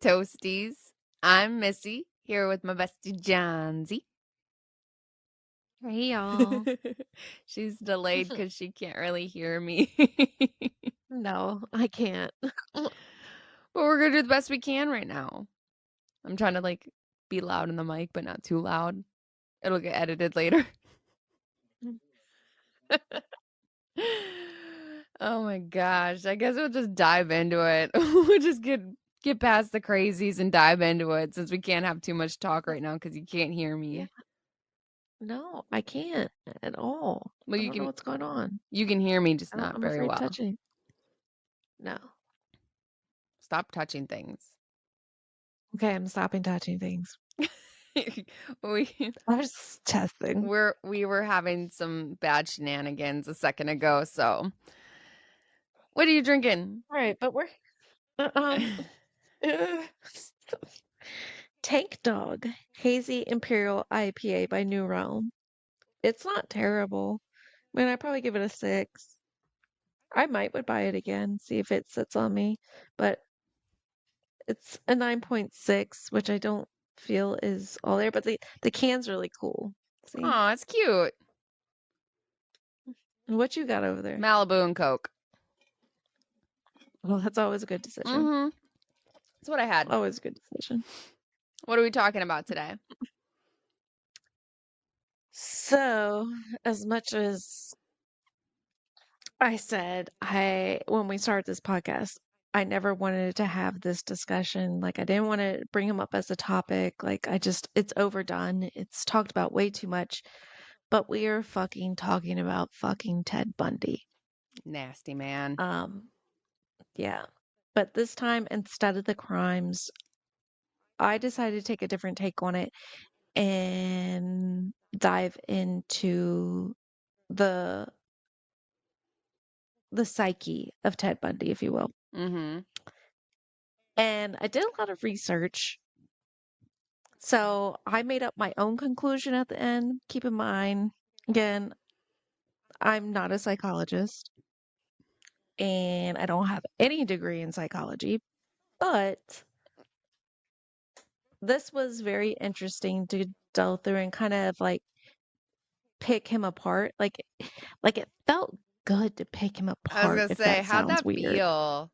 Toasties. I'm Missy, here with my bestie Johnsy. Hey y'all. She's delayed because she can't really hear me. No, I can't. But we're gonna do the best we can right now. I'm trying to be loud in the mic, but not too loud. It'll get edited later. Oh my gosh. I guess we'll just dive into it. We'll just get past the crazies and dive into it since we can't have too much talk right now because you can't hear Yeah, me. no, I can't at all. Well, I don't know what's going on. you can hear me, just not I'm very afraid well. touching. No. Stop touching things. Okay, I'm stopping touching things. we I was just testing. we were having some bad shenanigans a second ago, so what are you drinking? All right, but we're um uh, Tank Dog Hazy Imperial IPA by New Realm. It's not terrible. I mean, I probably give it a 6. I might would buy it again, see if it sits on me, but it's a 9.6, which I don't feel is all there, but the can's really cool. See? Oh, it's cute. What you got over there? Malibu and Coke. Well, that's always a good decision. Mm-hmm. That's what I had. Always a good decision. What are we talking about today? So, as much as I said, when we started this podcast, I never wanted to have this discussion. Like, I didn't want to bring him up as a topic. Like, it's overdone. It's talked about way too much. But we are fucking talking about fucking Ted Bundy. Nasty man. Yeah. But this time, instead of the crimes, I decided to take a different take on it and dive into the the psyche of Ted Bundy, if you will. Mm-hmm. And I did a lot of research. So I made up my own conclusion at the end. Keep in mind, again, I'm not a psychologist and I don't have any degree in psychology, but this was very interesting to delve through and kind of like pick him apart. Like it felt good to pick him I was apart, gonna if say, that how'd sounds that weird. feel?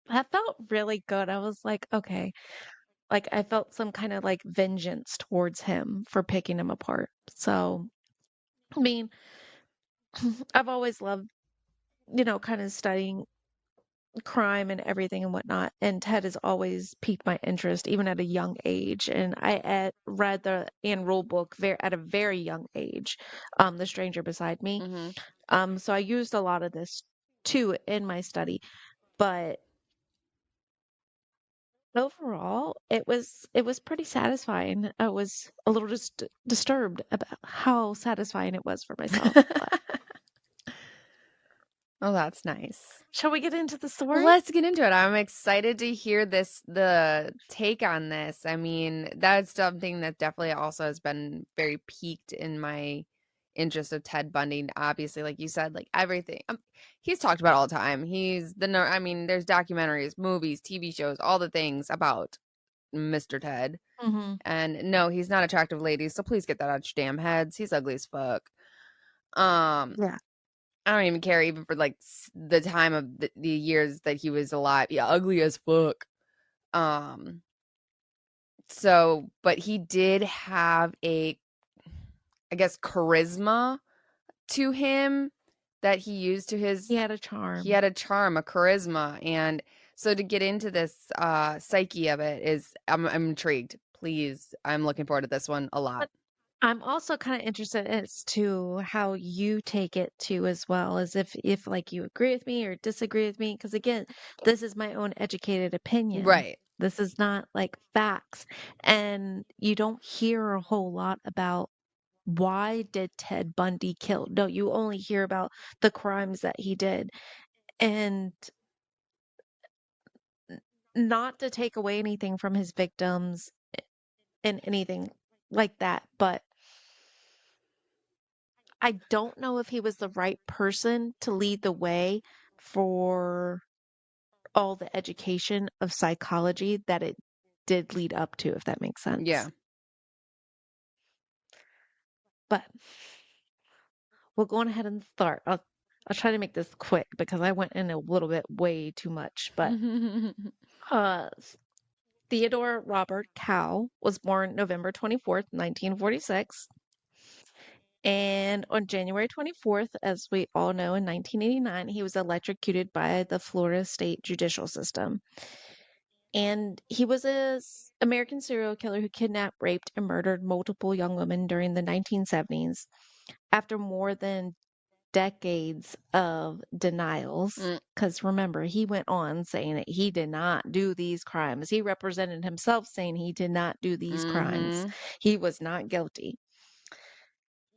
That felt really good. I was like, okay. Like I felt some kind of like vengeance towards him for picking him apart. So, I mean, I've always loved, kind of studying crime and everything and whatnot. And Ted has always piqued my interest, even at a young age. And read the Anne Rule book at a very young age, The Stranger Beside Me. Mm-hmm. So I used a lot of this too in my study, but overall, it was pretty satisfying. I was a little just disturbed about how satisfying it was for myself. But Oh, that's nice. shall we get into the Well, story? let's get into it. I'm excited to hear the take on this. I mean, that's something that definitely also has been very piqued in my interest of Ted Bundy. Obviously, like you said, like everything he's talked about all the time. I mean, there's documentaries, movies, TV shows, all the things about Mr. Ted. Hmm. And no, he's not attractive, ladies. So please get that out your damn heads. He's ugly as fuck. Um, Yeah. I don't even care even for the time of the years that he was alive. Yeah, ugly as fuck. Um, so, but he did have I guess, charisma to him that he used to He his. had a He charm. had a charm, a charisma, and so to get into this psyche of it is, I'm intrigued. Please, I'm looking forward to this one a lot. But I'm also kind of interested as to how you take it too, as well as if like you agree with me or disagree with me. Because again, this is my own educated opinion. Right. This is not like facts, and you don't hear a whole lot about why did Ted Bundy kill. No, you only hear about the crimes that he did, and not to take away anything from his victims and anything like that, but I don't know if he was the right person to lead the way for all the education of psychology that it did lead up to, if that makes sense. Yeah. But we'll go on ahead and start. I'll try to make this quick because I went in a little bit way too much. But uh, Theodore Robert Cow was born November 24th, 1946. And on January 24th, as we all know, in 1989, he was electrocuted by the Florida state judicial system. And he was a American serial killer who kidnapped, raped, and murdered multiple young women during the 1970s. After more than decades of denials, Mm, because remember, he went on saying that he did not do these crimes. He represented himself saying he did not do these crimes. mhm. He was not guilty.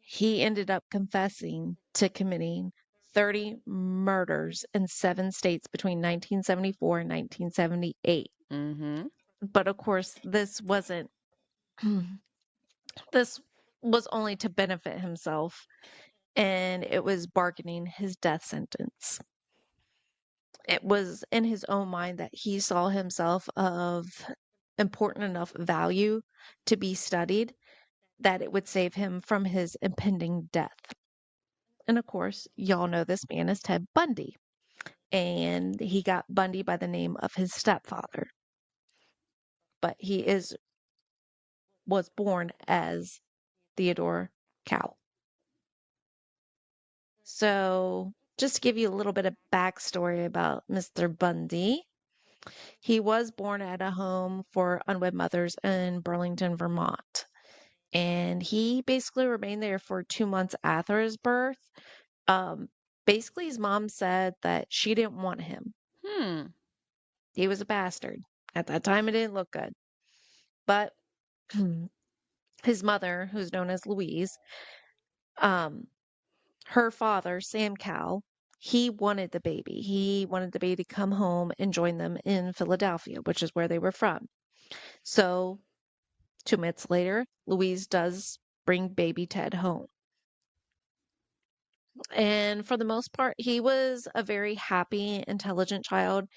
He ended up confessing to committing 30 murders in 7 states between 1974 and 1978. Mhm. But of course, this was only to benefit himself, and it was bargaining his death sentence. It was in his own mind that he saw himself of important enough value to be studied that it would save him from his impending death. And of course, y'all know this man is Ted Bundy, and he got Bundy by the name of his stepfather, but he is was born as Theodore Cow. So, just to give you a little bit of backstory about Mr. Bundy, he was born at a home for unwed mothers in Burlington, Vermont. And he basically remained there for 2 months after his birth. Um, Basically, his mom said that she didn't want him. Hmm. He was a bastard. At that time, it didn't look good. But his mother, who's known as Louise, um, her father, Sam Cal, he wanted the baby. He wanted the baby to come home and join them in Philadelphia, which is where they were from. So 2 months later, Louise does bring baby Ted home. And for the most part, he was a very happy, intelligent child,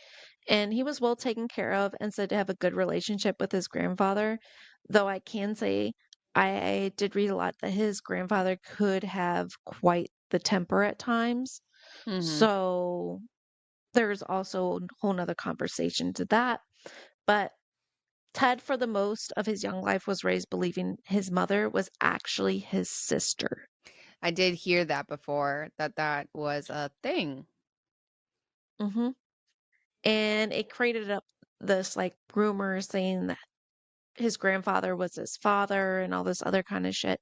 and he was well taken care of and said to have a good relationship with his grandfather. Though I can say I did read a lot that his grandfather could have quite the temper at times. Mhm. So there's also a whole nother conversation to that. But Ted, for the most of his young life, was raised believing his mother was actually his sister. I did hear that before, that that was a thing. Hmm. And it created up this like rumor saying that his grandfather was his father and all this other kind of shit.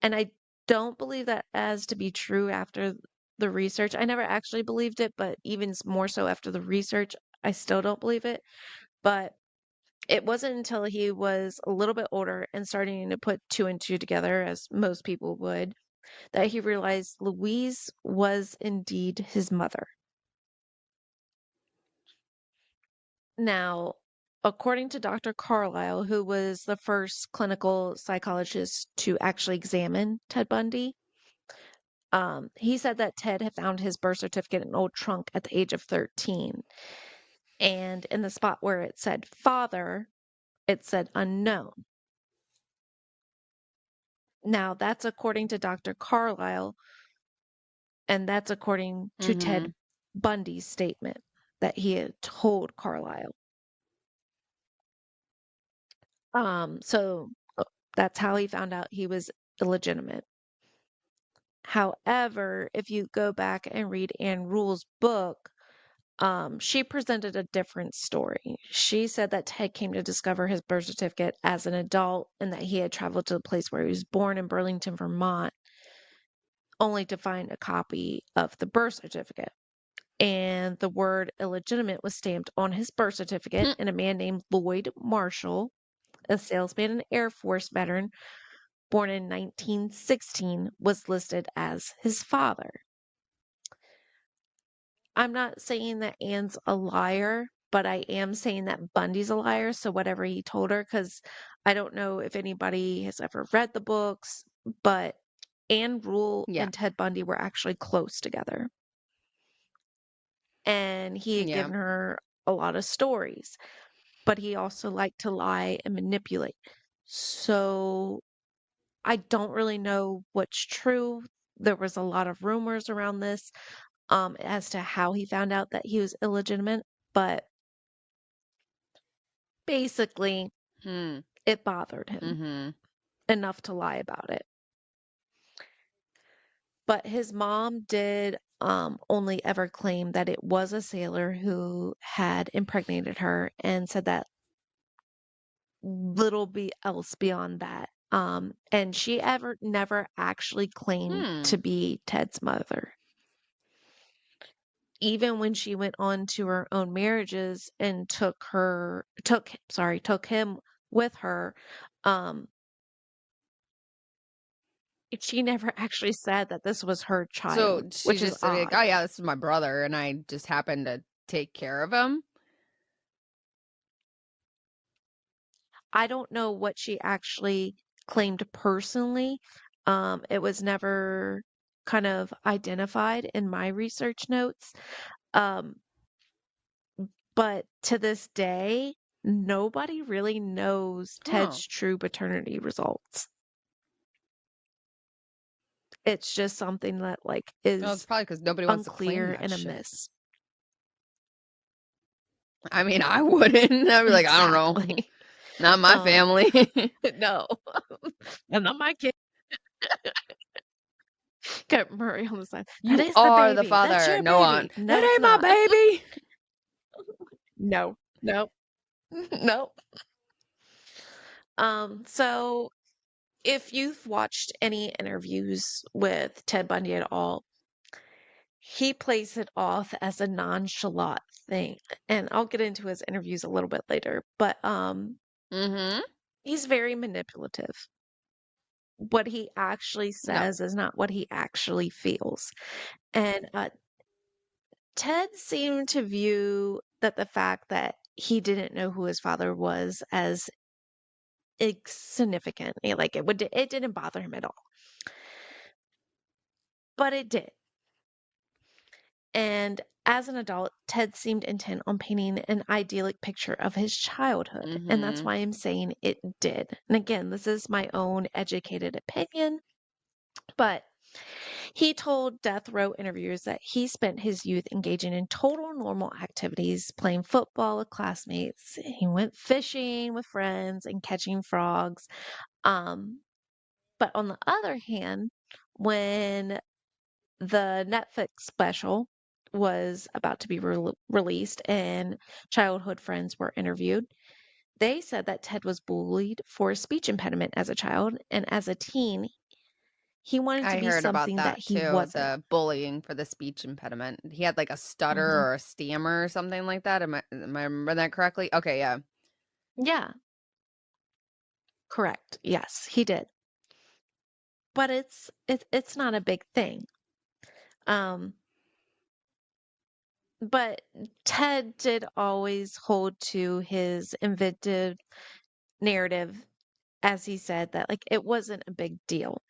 And I don't believe that as to be true after the research. I never actually believed it, but even more so after the research, I still don't believe it. But it wasn't until he was a little bit older and starting to put two and two together, as most people would, that he realized Louise was indeed his mother. Now, according to Dr. Carlisle, who was the first clinical psychologist to actually examine Ted Bundy, he said that Ted had found his birth certificate in an old trunk at the age of 13. And in the spot where it said father, it said unknown. Now, that's according to Dr. Carlisle, and that's according to Ted Mhm. Bundy's statement that he had told Carlisle. So that's how he found out he was illegitimate. However, if you go back and read Anne Rule's book, she presented a different story. She said that Ted came to discover his birth certificate as an adult and that he had traveled to the place where he was born in Burlington, Vermont, only to find a copy of the birth certificate. And the word illegitimate was stamped on his birth certificate, Hmm. and a man named Lloyd Marshall, a salesman and Air Force veteran born in 1916, was listed as his father. I'm not saying that Anne's a liar, but I am saying that Bundy's a liar. So whatever he told her, because I don't know if anybody has ever read the books, but Anne Rule Yeah. and Ted Bundy were actually close together. And he had Yeah. given her a lot of stories, but he also liked to lie and manipulate. So I don't really know what's true. There was a lot of rumors around this as to how he found out that he was illegitimate, but basically Hmm. it bothered him Mhm. enough to lie about it. But his mom did only ever claim that it was a sailor who had impregnated her and said that little be else beyond that. And she ever never actually claimed Hmm. to be Ted's mother. Even when she went on to her own marriages and took him with her, um, she never actually said that this was her So child, she's which is just like, odd. "Oh yeah, this is my brother, and I just happened to take care of him." I don't know what she actually claimed personally. It was never kind of identified in my research notes. Um, but to this day, nobody really knows Oh. Ted's true paternity results. It's just something that like Well, it's is probably because nobody wants to claim unclear that and a shit. miss. I mean, I wouldn't. I'd be like, "I don't know. Exactly. Not my Um, family." no, and not my kid. Got Murray on the side. That "You is the are the baby. That's father." your "No, baby. aunt. No, That it's ain't my not. baby." No, no, no. So if you've watched any interviews with Ted Bundy at all, he plays it off as a nonchalant thing. And I'll get into his interviews a little bit later, but Mhm. he's very manipulative. What he actually No. says is not what he actually feels. And Ted seemed to view that the fact that he didn't know who his father was as insignificant. Like it didn't bother him at all. But it did. And as an adult, Ted seemed intent on painting an idyllic picture of his childhood. And that's Mhm. why I'm saying it did. And again, this is my own educated opinion, but he told death row interviewers that he spent his youth engaging in total normal activities, playing football with classmates. He went fishing with friends and catching frogs. Um, but on the other hand, when the Netflix special was about to be released and childhood friends were interviewed, they said that Ted was bullied for a speech impediment as a child, and as a teen, he wanted to I be heard about something that that he too, wasn't. the bullying for the speech impediment. He had like a stutter Mhm. or a stammer or something like that. Am I remembering that correctly? Okay, yeah. Yeah, correct. Yes, he did. But it's not a big thing. Um, but Ted did always hold to his inventive narrative, as he said that like it wasn't a big deal.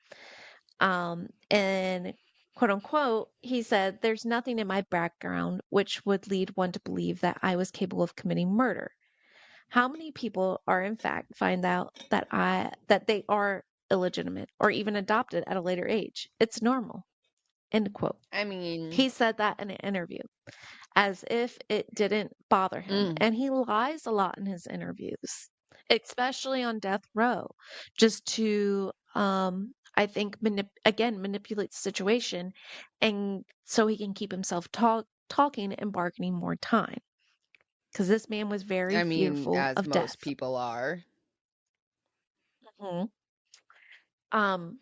And quote unquote, he said, "There's nothing in my background which would lead one to believe that I was capable of committing murder. How many people are in fact find out that they are illegitimate or even adopted at a later age? It's normal." End quote. I mean, He said that in an interview as if it didn't bother him. mm, And he lies a lot in his interviews, especially on death row, just to, I think, manipulate the situation, and so he can keep himself talking and bargaining more time. Because this man was very I mean, fearful as of most death. people are. Mhm. Um,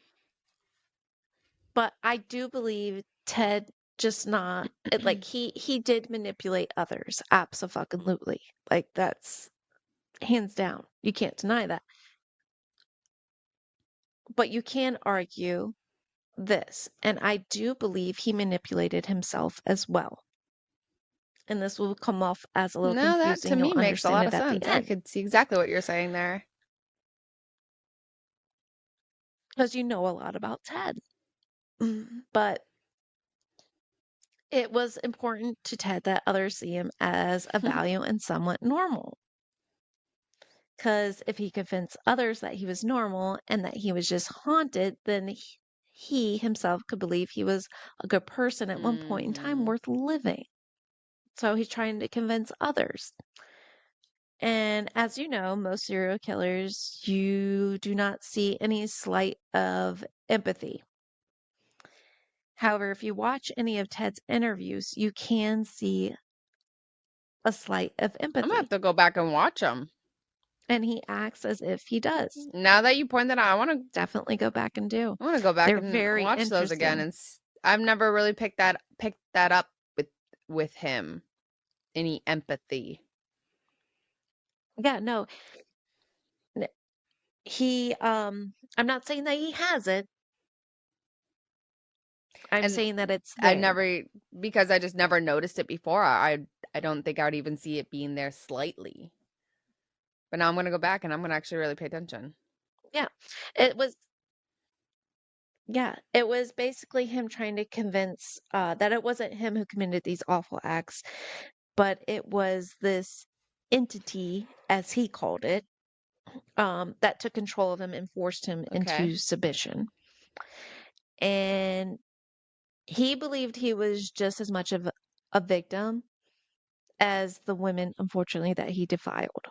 but I do believe Ted just not it, like he did manipulate others, absolutely. Like that's hands down. You can't deny that. But you can argue this, and I do believe he manipulated himself as well. And this will come off as a little No, that to confusing. You'll me makes a understand lot it of at the sense. I end could see exactly what you're saying there. because you know a lot about Ted. But It was important to Ted that others see him as a value and somewhat normal. Because if he convinced others that he was normal and that he was just haunted, then he himself could believe he was a good person at one point in time Mhm. worth living. So he's trying to convince others. And as you know, most serial killers, you do not see any slight of empathy. However, if you watch any of Ted's interviews, you can see a slight of I'm gonna have empathy. to go back and watch them. And he acts as if he does. Now that you point that out, Definitely go back and do. I wanna go back They're and very watch those again, interesting. and I've never really picked that up with him. Any empathy. Yeah, no, n- I'm not saying that he has it. I'm And saying that it's I there. never because I just never noticed it before. I don't think I would even see it being there slightly. But now I'm gonna go back and I'm gonna actually really pay attention. Yeah. It was, yeah, it was basically him trying to convince that it wasn't him who committed these awful acts, but it was this entity, as he called it, that took control of him and forced him Okay. into submission. And he believed he was just as much of a victim as the women, unfortunately, that he defiled.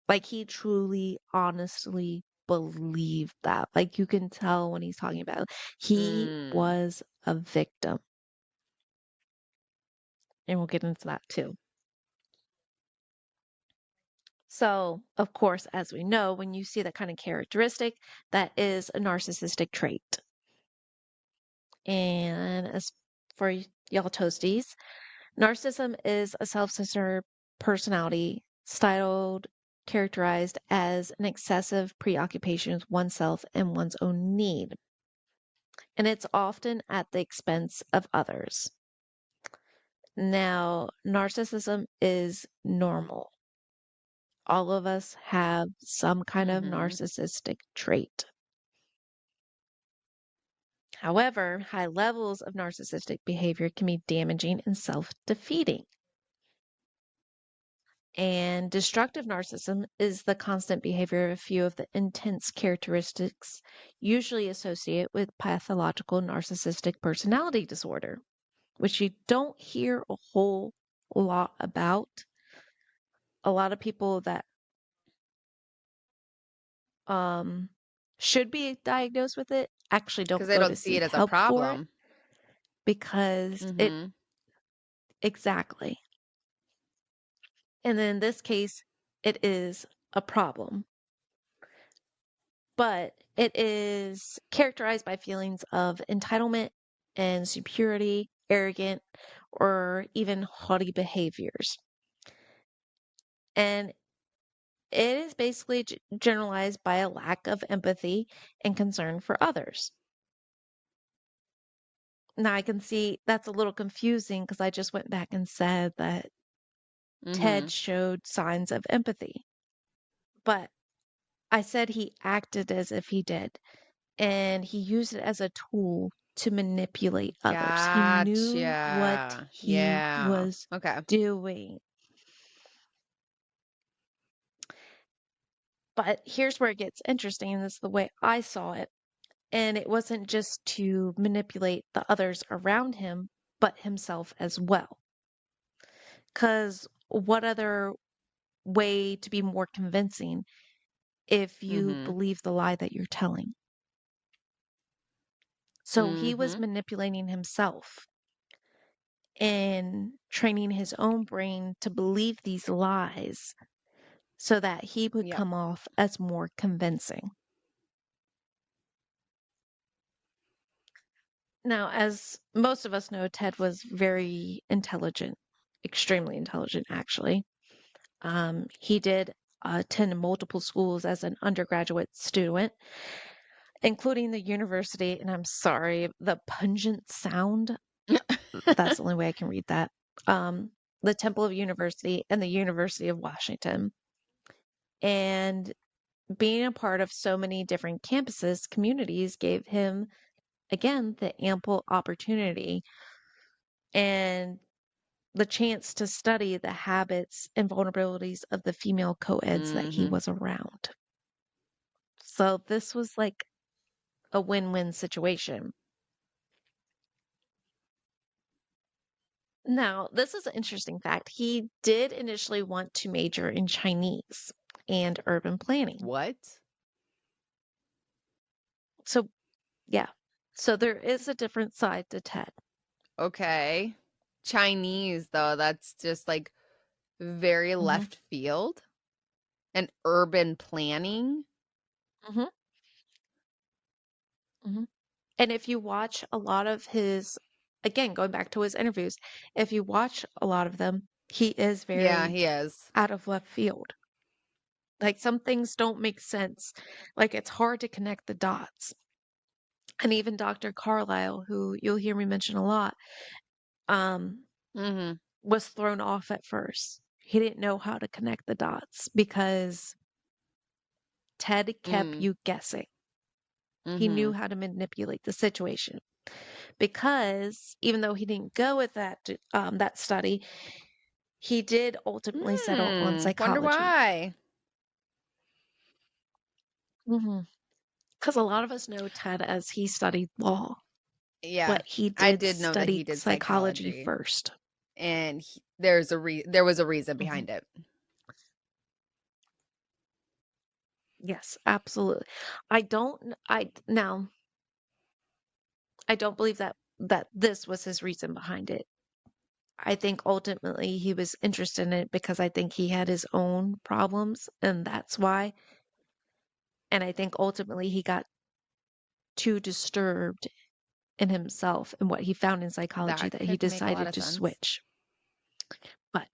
Like, he truly, honestly believed that. Like, you can tell when he's talking about it. He Mm. was a victim. And we'll get into that too. So, of course, as we know, when you see that kind of characteristic, that is a narcissistic trait. And as for y'all toasties, narcissism is a self centered personality styled, characterized as an excessive preoccupation with oneself and one's own need. And it's often at the expense of others. Now, narcissism is normal. All of us have some kind of Mhm. narcissistic trait. However, high levels of narcissistic behavior can be damaging and self defeating. And destructive narcissism is the constant behavior of a few of the intense characteristics usually associated with pathological narcissistic personality disorder, which you don't hear a whole lot about. A lot of people that um, should be diagnosed with it actually Because don't they go to don't see it seek as a help for it problem. because it Mhm. exactly. And then in this case, it is a problem, but it is characterized by feelings of entitlement and superiority, arrogant, or even haughty behaviors. And it is basically generalized by a lack of empathy and concern for others. Now, I can see that's a little confusing because I just went back and said that Ted Mhm. showed signs of empathy, but I said he acted as if he did, and he used it as a tool to manipulate others. He knew what Gotcha. he Yeah. was Okay. doing. But here's where it gets interesting, and this is the way I saw it. And it wasn't just to manipulate the others around him, but himself as well. Because what other way to be more convincing if you Mhm. believe the lie that you're telling? So he was Mhm. manipulating himself and training his own brain to believe these lies so that he would Yep. come off as more convincing. Now, as most of us know, Ted was very intelligent, extremely intelligent, actually. He did attend multiple schools as an undergraduate student, including the university. And I'm sorry, the pungent sound, that's the only way I can read that. Um, the Temple of University and the University of Washington. And being a part of so many different campuses, communities gave him, again, the ample opportunity and the chance to study the habits and vulnerabilities of the female co-eds that he Mhm. was around. So this was like a win-win situation. Now, this is an interesting fact. He did initially want to major in Chinese and urban planning. What? So, yeah. So there is a different side to Ted. Okay. Chinese, though, that's just, like, very Hmm. left field. And urban planning? Hmm. Hmm. And if you watch a lot of his, again, going back to his interviews, if you watch a lot of them, he is Yeah, very he is. out of left field. Like some things don't make sense. Like it's hard to connect the dots. And even Dr. Carlisle, who you'll hear me mention a lot, um, Mhm. was thrown off at first. He didn't know how to connect the dots because Ted kept Mm. you guessing. He knew Mhm. how to manipulate the situation because even though he didn't go with that study, he did ultimately settle on Wonder psychology. why. Because a lot of us know Ted as he studied law, Yeah. but he I did did know that he study did psychology psychology, first. and there was a reason Mhm. behind it. Yes, absolutely. I don't kn I now, I don't believe that this was his reason behind it. I think ultimately he was interested in it because I think he had his own problems, and that's why. And I think ultimately he got too disturbed in himself and what he found in psychology That that he could make a lot decided of to sense. switch. But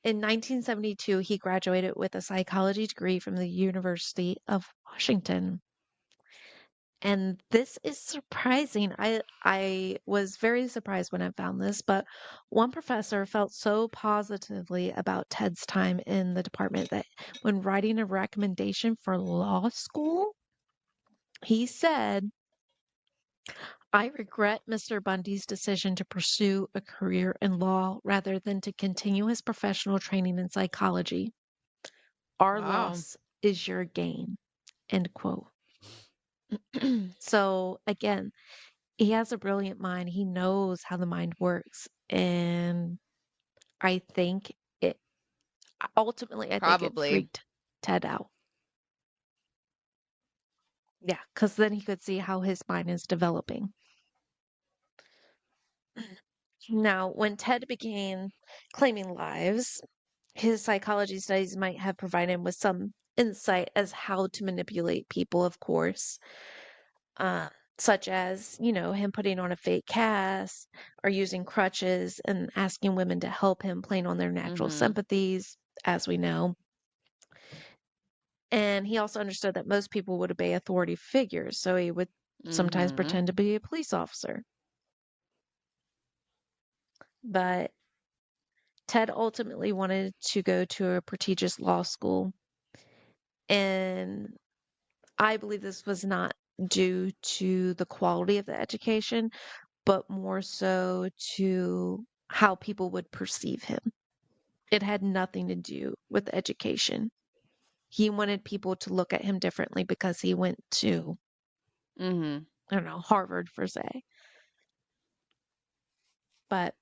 in 1972, he graduated with a psychology degree from the University of Washington. And this is surprising. I was very surprised when I found this, but one professor felt so positively about Ted's time in the department that when writing a recommendation for law school, he said, I regret Mr. Bundy's decision to pursue a career in law rather than to continue his professional training in psychology. Our Wow. loss is your gain. End quote. So again, he has a brilliant mind. He knows how the mind works. And I think it ultimately, I think it Probably. freaked Ted out. Yeah, because then he could see how his mind is developing. Now, when Ted began claiming lives, his psychology studies might have provided him with some insight as how to manipulate people, of course, uh, such as, him putting on a fake cast or using crutches and asking women to help him playing on their natural Mhm. sympathies, as we know. And he also understood that most people would obey authority figures, so he would sometimes Mhm. pretend to be a police officer. But Ted ultimately wanted to go to a prestigious law school, and I believe this was not due to the quality of the education, but more so to how people would perceive him. It had nothing to do with education. He wanted people to look at him differently because he went to, Mhm. I don't know, Harvard for say. But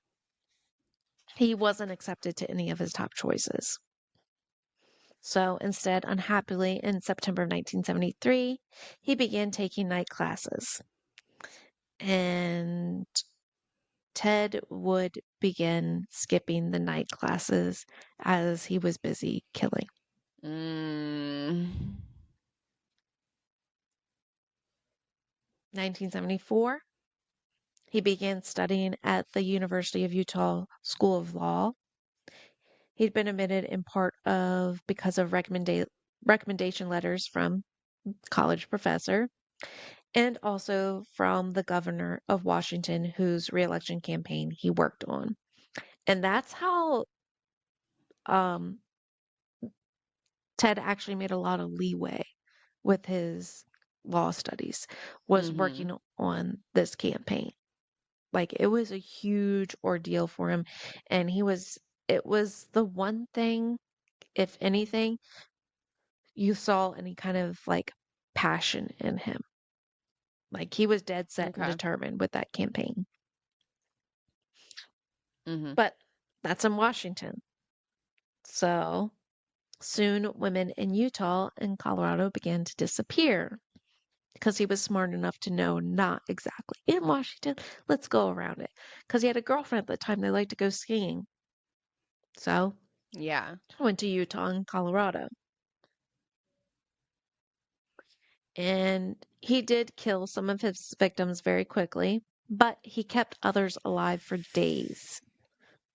he wasn't accepted to any of his top choices. So instead, unhappily, in September of 1973, he began taking night classes. And Ted would begin skipping the night classes as he was busy killing. Mm. 1974, he began studying at the University of Utah School of Law. He'd been admitted in part of because of recommendation letters from college professor and also from the governor of Washington, whose reelection campaign he worked on. And that's how um, Ted actually made a lot of leeway with his law studies, was Mhm. working on this campaign. Like, it was a huge ordeal for him, and it was the one thing, if anything, you saw any kind of, like, passion in him. Like, he was dead set and Okay. determined with that campaign. Mhm. But that's in Washington. So, soon women in Utah and Colorado began to disappear because he was smart enough to know not exactly in Washington. Let's go around it. Because he had a girlfriend at the time. They liked to go skiing. So, Yeah. I went to Utah and Colorado. And he did kill some of his victims very quickly, but he kept others alive for days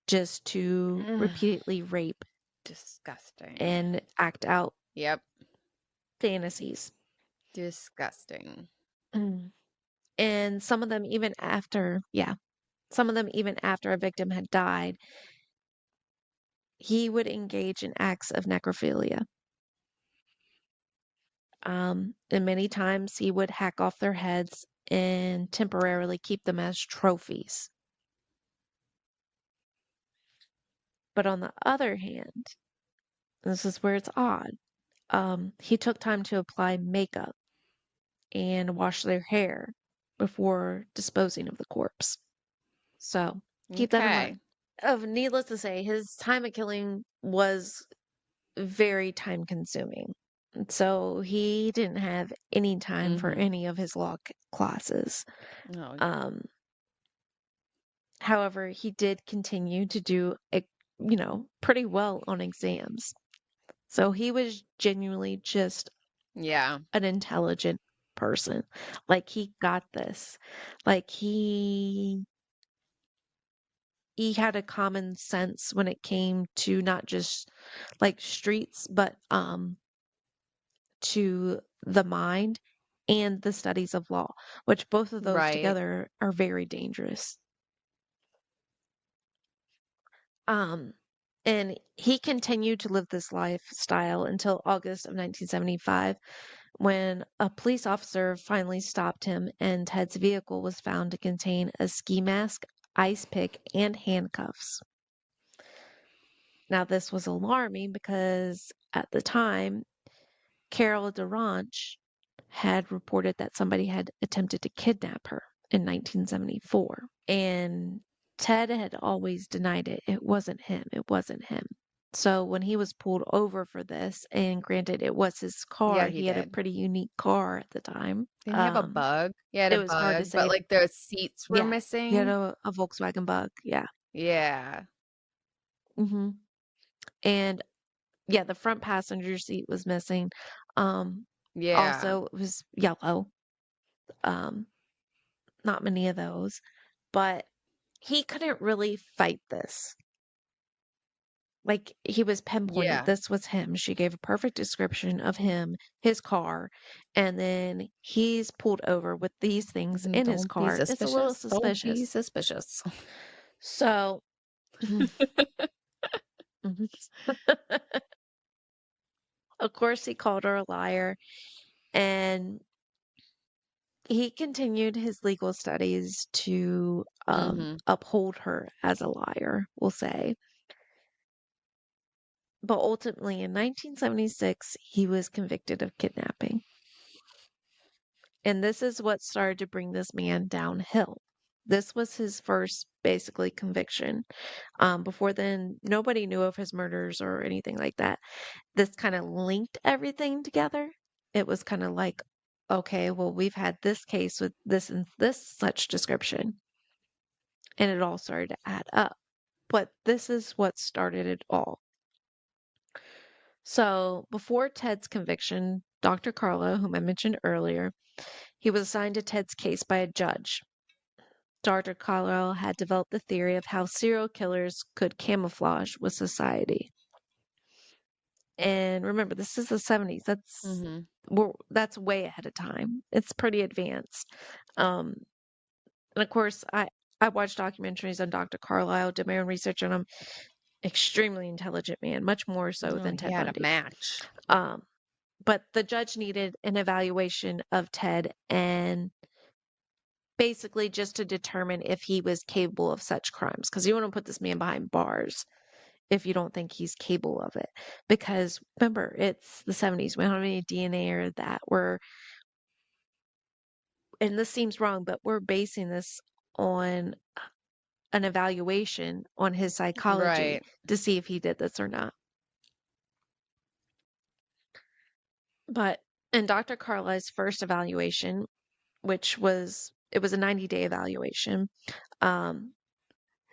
just to Mm, repeatedly rape disgusting. and act out Yep. fantasies. Disgusting. Mm. And some of them even after a victim had died, he would engage in acts of necrophilia. And many times he would hack off their heads and temporarily keep them as trophies. But on the other hand, this is where it's odd. He took time to apply makeup and wash their hair before disposing of the corpse. So keep that in mind. Okay. Needless to say, his time of killing was very time consuming. So he didn't have any time for Mhm. any of his classes. Oh, Um, However, he did continue to do, pretty well on exams. So he was genuinely just yeah. an intelligent person. Like he got this. Like he had a common sense when it came to not just like streets, but to the mind and the studies of law, which both of those Right. together are very dangerous. Um, and he continued to live this lifestyle until August of 1975, when a police officer finally stopped him and Ted's vehicle was found to contain a ski mask, ice pick, and handcuffs. Now, this was alarming because at the time, Carol Durant had reported that somebody had attempted to kidnap her in 1974. And Ted had always denied it. It wasn't him. It wasn't him. So when he was pulled over for this, and granted it was his Yeah, car, he he had a did. pretty unique car at the time. Didn't he have a bug? He had It a was hard to bug, but, say. like, the seats were Yeah, he had missing. a Volkswagen Bug. Yeah. Yeah. hmm And yeah, the front passenger seat was missing. Um, Yeah. Also, it was yellow. Um, Not many of those, but he couldn't really fight this. Like, he was pinpointed, Yeah. this was him. She gave a perfect description of him, his car, and then he's pulled over with these things in his Don't be car. It's a little suspicious. Don't be suspicious. suspicious. So, of course, he called her a liar, and he continued his legal studies to Mhm. uphold her as a liar, we'll say. But ultimately, in 1976, he was convicted of kidnapping. And this is what started to bring this man downhill. This was his first, basically, conviction. Before then, nobody knew of his murders or anything like that. This kind of linked everything together. It was kind of like, okay, well, we've had this case with this and this such description. And it all started to add up. But this is what started it all. So, before Ted's conviction, Dr. Carlo, whom I mentioned earlier, he was assigned to Ted's case by a judge. Dr. Carlo had developed the theory of how serial killers could camouflage with society. And remember, this is the 70s. Mhm. That's way ahead of time. It's pretty advanced. Um, and of course, I watched documentaries on Dr. Carlisle, did my own research on him. Extremely intelligent man, much more so Oh, than he Ted had a Bundy. match. Um, but the judge needed an evaluation of Ted and basically just to determine if he was capable of such crimes. Because you want to put this man behind bars if you don't think he's capable of it. Because remember, it's the 70s. We don't have any DNA or that. And this seems wrong, but we're basing this on an evaluation on his psychology Right. to see if he did this or not. But in Dr. Carla's first evaluation, it was a 90-day evaluation. Um,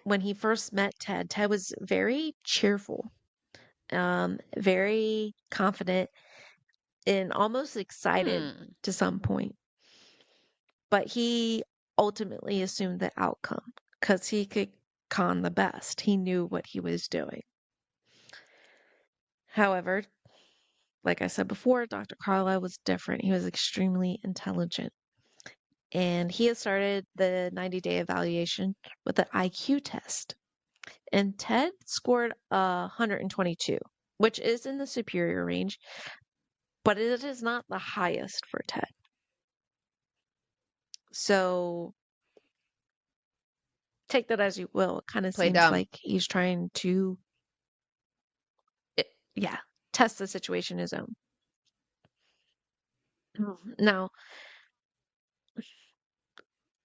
when he first met Ted, Ted was very cheerful, very confident, and almost excited Hmm. to some point. But he ultimately assumed the outcome because he could con the best. He knew what he was doing. However, like I said before, Dr. Carla was different. He was extremely intelligent. And he had started the 90-day evaluation with an IQ test. And Ted scored 122, which is in the superior range, but it is not the highest for Ted. So take that as you will. It kind of Play seems dumb. like he's trying to, yeah, test the situation his own. Now,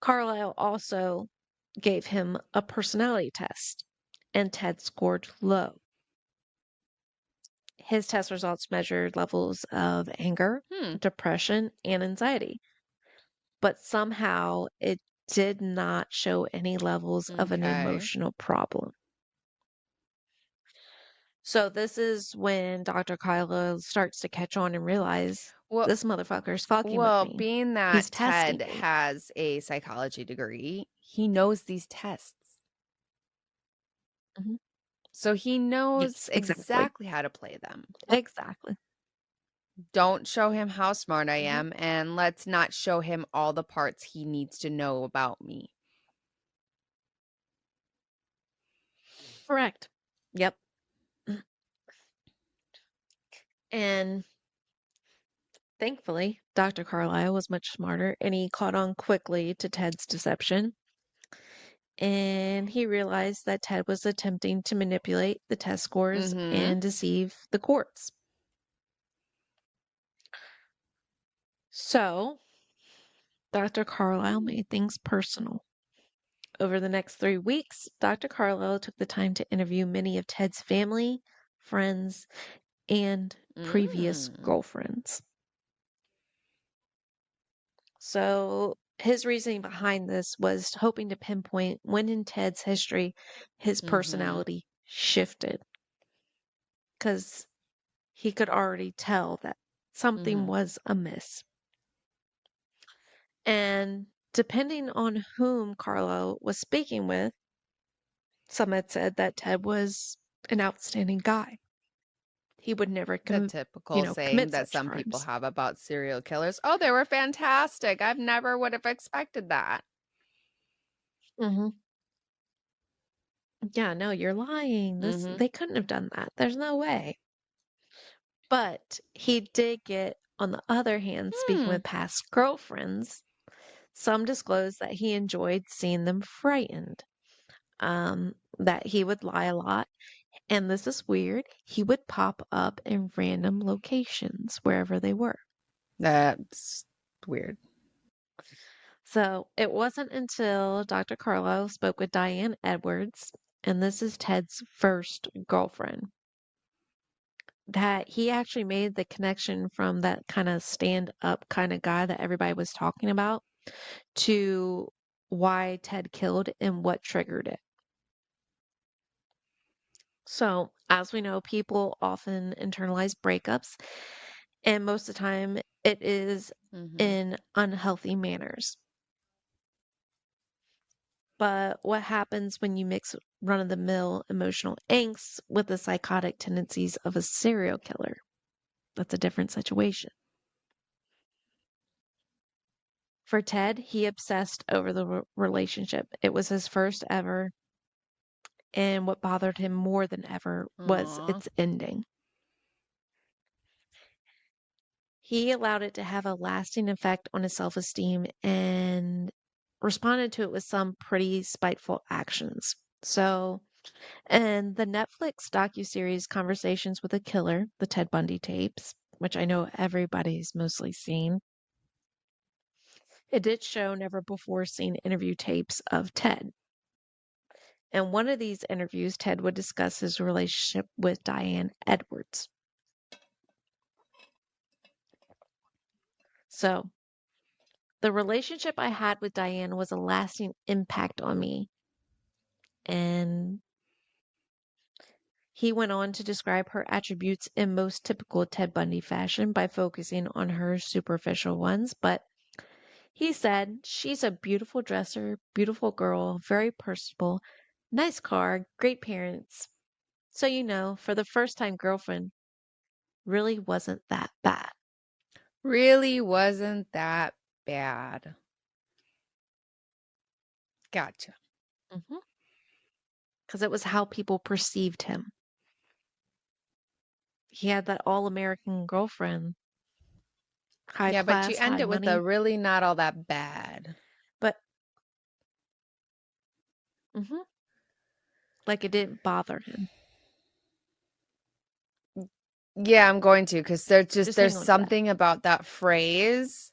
Carlisle also gave him a personality test, and Ted scored low. His test results measured levels of anger, Hmm. depression, and anxiety, but somehow it did not show any levels of an Okay. emotional problem. So this is when Dr. Kylo starts to catch on and realize Well, this motherfucker's fucking with well, me. being He's that testing Ted me. has a psychology degree, he knows these tests. Mhm. So he knows Yes, exactly. exactly how to play them. Exactly. Don't show him how smart I Mhm. am, and let's not show him all the parts he needs to know about me. Correct. Yep. And thankfully, Dr. Carlisle was much smarter and he caught on quickly to Ted's deception. And he realized that Ted was attempting to manipulate the test scores Mm-hmm. and deceive the courts. So, Dr. Carlisle made things personal. Over the next 3 weeks, Dr. Carlisle took the time to interview many of Ted's family, friends, and previous Mm. girlfriends. So, his reasoning behind this was hoping to pinpoint when in Ted's history his Mm-hmm. personality shifted because he could already tell that something Mm-hmm. was amiss. And depending on whom Carlo was speaking with, some had said that Ted was an outstanding guy. He would never The typical saying commit that such some people crimes. have about serial killers. Oh, they were fantastic. I've never would have expected that. Hmm. Yeah, no, you're lying. Mm-hmm. They couldn't have done that. There's no way. But he did get, on the other hand, speaking Hmm. with past girlfriends, some disclosed that he enjoyed seeing them frightened, that he would lie a lot. And this is weird. He would pop up in random locations wherever they were. That's weird. So it wasn't until Dr. Carlo spoke with Diane Edwards, and this is Ted's first girlfriend, that he actually made the connection from that kind of stand up kind of guy that everybody was talking about to why Ted killed and what triggered it. So, as we know, people often internalize breakups, and most of the time it is Mm-hmm. in unhealthy manners. But what happens when you mix run of the mill emotional angst with the psychotic tendencies of a serial killer? That's a different situation. For Ted, he obsessed over the relationship. It was his first ever, and what bothered him more than ever was Aw. its ending. He allowed it to have a lasting effect on his self esteem and responded to it with some pretty spiteful actions. So, and the Netflix docuseries Conversations with a Killer, the Ted Bundy tapes, which I know everybody's mostly seen, it did show never before seen interview tapes of Ted. In one of these interviews, Ted would discuss his relationship with Diane Edwards. So, the relationship I had with Diane was a lasting impact on me. And he went on to describe her attributes in most typical Ted Bundy fashion by focusing on her superficial ones. But he said, she's a beautiful dresser, beautiful girl, very personable, nice car, great parents. So, for the first time girlfriend, really wasn't that bad. Really wasn't that bad. Gotcha. Because it was how people perceived him. He had that all American girlfriend, high Yeah, but you class, end high it with a money, really not all that bad. but mhm, like it didn't bother him. Yeah, I'm going to because Just there's hang on to that. something about that phrase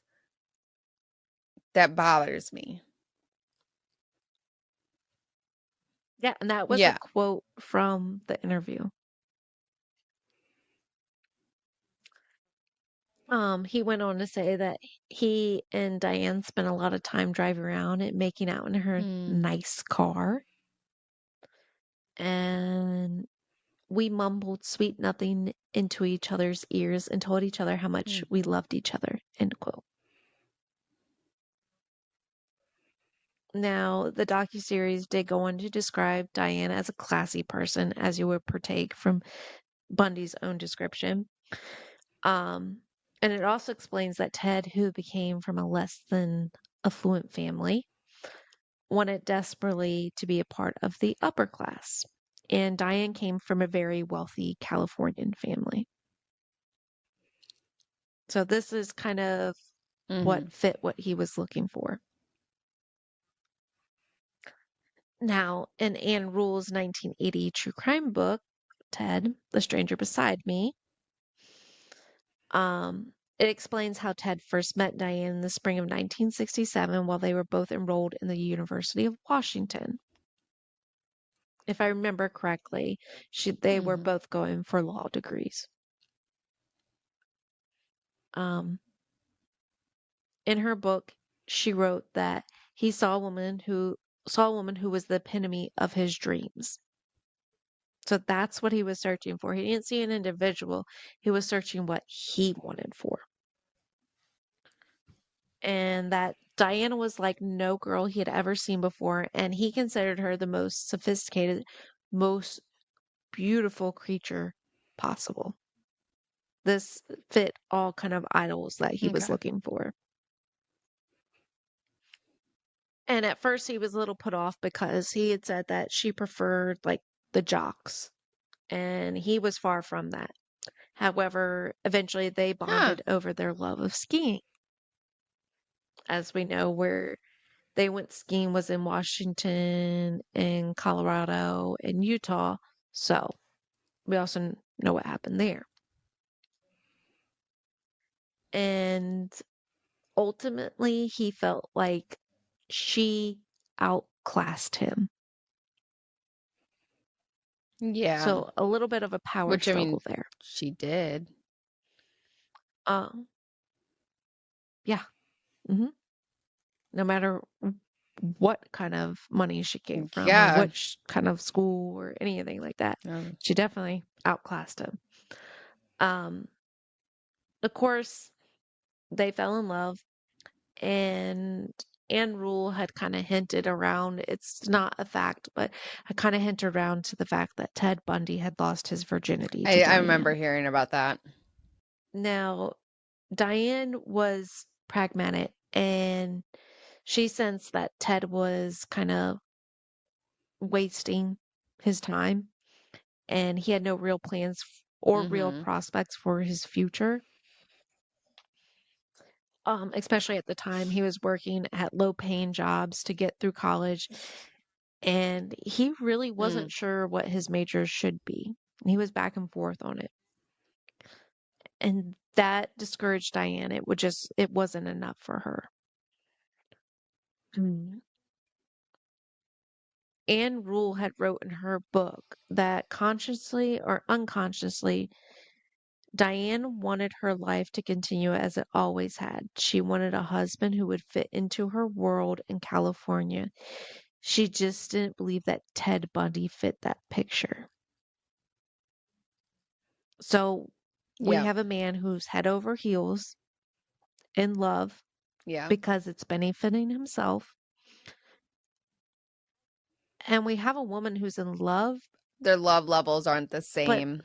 that bothers me. Yeah, and that was a Yeah. quote from the interview. He went on to say that he and Diane spent a lot of time driving around and making out in her Mm, nice car, and we mumbled sweet nothing into each other's ears and told each other how much mm, we loved each other. End quote. Now, the docuseries did go on to describe Diane as a classy person, as you would partake from Bundy's own description. Um, and it also explains that Ted, who became from a less than affluent family, wanted desperately to be a part of the upper class. And Diane came from a very wealthy Californian family. So this is kind of mm-hmm. what fit what he was looking for. Now, in Anne Rule's 1980 true crime book, Ted, The Stranger Beside Me, it explains how Ted first met Diane in the spring of 1967 while they were both enrolled in the University of Washington. If I remember correctly, they were Mm-hmm. both going for law degrees. Um, in her book, she wrote that he saw a woman who was the epitome of his dreams. So that's what he was searching for. He didn't see an individual. He was searching what he wanted for. And that Diana was like no girl he had ever seen before, and he considered her the most sophisticated, most beautiful creature possible. This fit all kind of idols that he was Okay. looking for. And at first he was a little put off because he had said that she preferred like the jocks, and he was far from that. However, eventually they Huh. bonded over their love of skiing. As we know, where they went skiing was in Washington, in Colorado, and Utah. So we also know what happened there. And ultimately, he felt like she outclassed him. Yeah. So a little bit of a power Which I struggle mean, there. she did. Um, yeah. hmm No matter what kind of money she came from or Yeah. which kind of school or anything like that, Um, she definitely outclassed him. Um, of course, they fell in love, and Anne Rule had kind of hinted around, it's not a fact, but I kind of hinted around to the fact that Ted Bundy had lost his virginity to I remember Diane. hearing about that. Now, Diane was pragmatic, and she sensed that Ted was kind of wasting his time and he had no real plans or real Mm-hmm. prospects for his future. especially at the time he was working at low-paying jobs to get through college, and he really Mm, wasn't sure what his major should be. He was back and forth on it, and that discouraged Diane. It wasn't enough for her. Mm. Anne Rule had wrote in her book that consciously or unconsciously, Diane wanted her life to continue as it always had. She wanted a husband who would fit into her world in California. She just didn't believe that Ted Bundy fit that picture. So we yeah, have a man who's head over heels in love yeah. because it's benefiting himself. And we have a woman who's in love, Their love levels aren't the but same.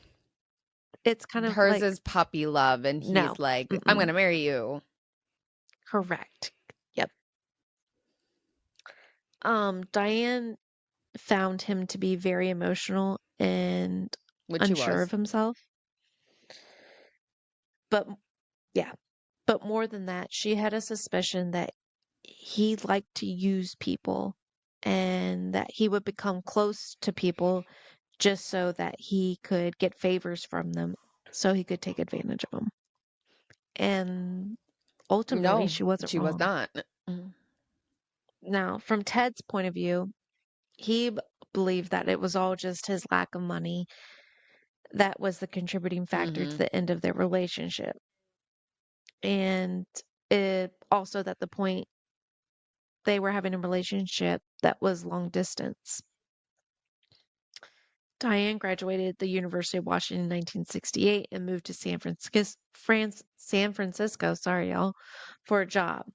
it's kind of Hers like, is puppy love, and no, he's like, I'm mm-mm, gonna marry you, correct. Yep. Diane found him to be very emotional and which he unsure of was. himself. But yeah, but more than that, she had a suspicion that he liked to use people and that he would become close to people just so that he could get favors from them so he could take advantage of them. And ultimately, No, she wasn't she was wrong. not. Mm, Now, from Ted's point of view, believed that it was all just his lack of money that was the contributing factor to mm-hmm. the end of their relationship. And it also that the point they were having a relationship that was long distance. Diane graduated the University of Washington in 1968 and moved to San Francisco, sorry y'all, for a job.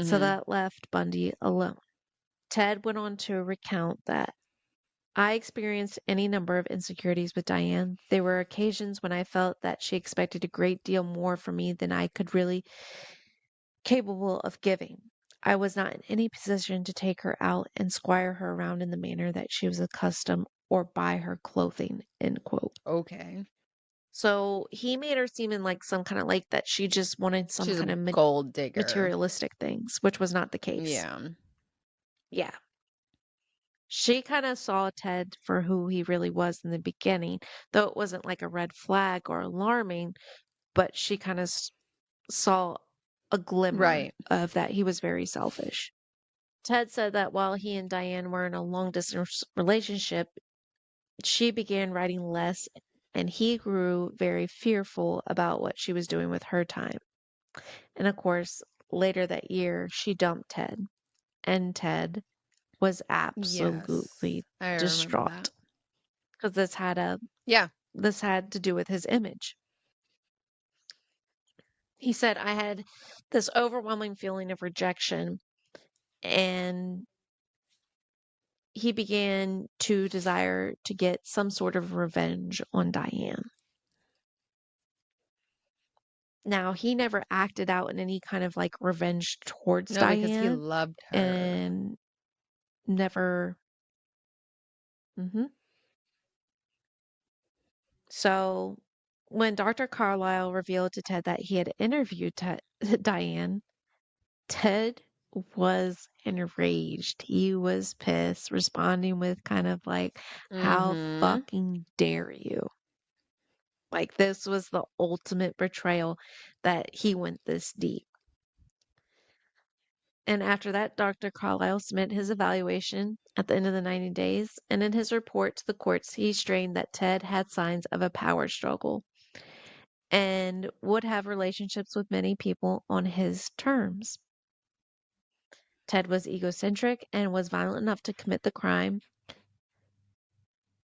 So Mm-hmm. that left Bundy alone. Ted went on to recount that I experienced any number of insecurities with Diane. There were occasions when I felt that she expected a great deal more from me than I could really capable of giving. I was not in any position to take her out and squire her around in the manner that she was accustomed or buy her clothing, end quote. Okay. So he made her seem in like some kind of like that she just wanted some She's a kind of gold digger. materialistic things, which was not the case. Yeah. Yeah. She kind of saw Ted for who he really was in the beginning, though it wasn't like a red flag or alarming, but she kind of saw a glimmer Right. of that he was very selfish. Ted said that while he and Diane were in a long distance relationship, she began writing less and he grew very fearful about what she was doing with her time. And of course, later that year, she dumped Ted, and Ted was Yes. absolutely I remember distraught that. because Yeah. this had to do with his image. He said, I had this overwhelming feeling of rejection, and he began to desire to get some sort of revenge on Diane. Now, he never acted out in any kind of like revenge towards No, because he Diane loved her. and never. Mhm. So, when Dr. Carlisle revealed to Ted that he had interviewed Diane, Ted was enraged. He was pissed, responding with kind of like, how Mm-hmm. fucking dare you? Like, this was the ultimate betrayal that he went this deep. And after that, Dr. Carlisle submitted his evaluation at the end of the 90 days. And in his report to the courts, he strained that Ted had signs of a power struggle and would have relationships with many people on his terms. Ted was egocentric and was violent enough to commit the crime,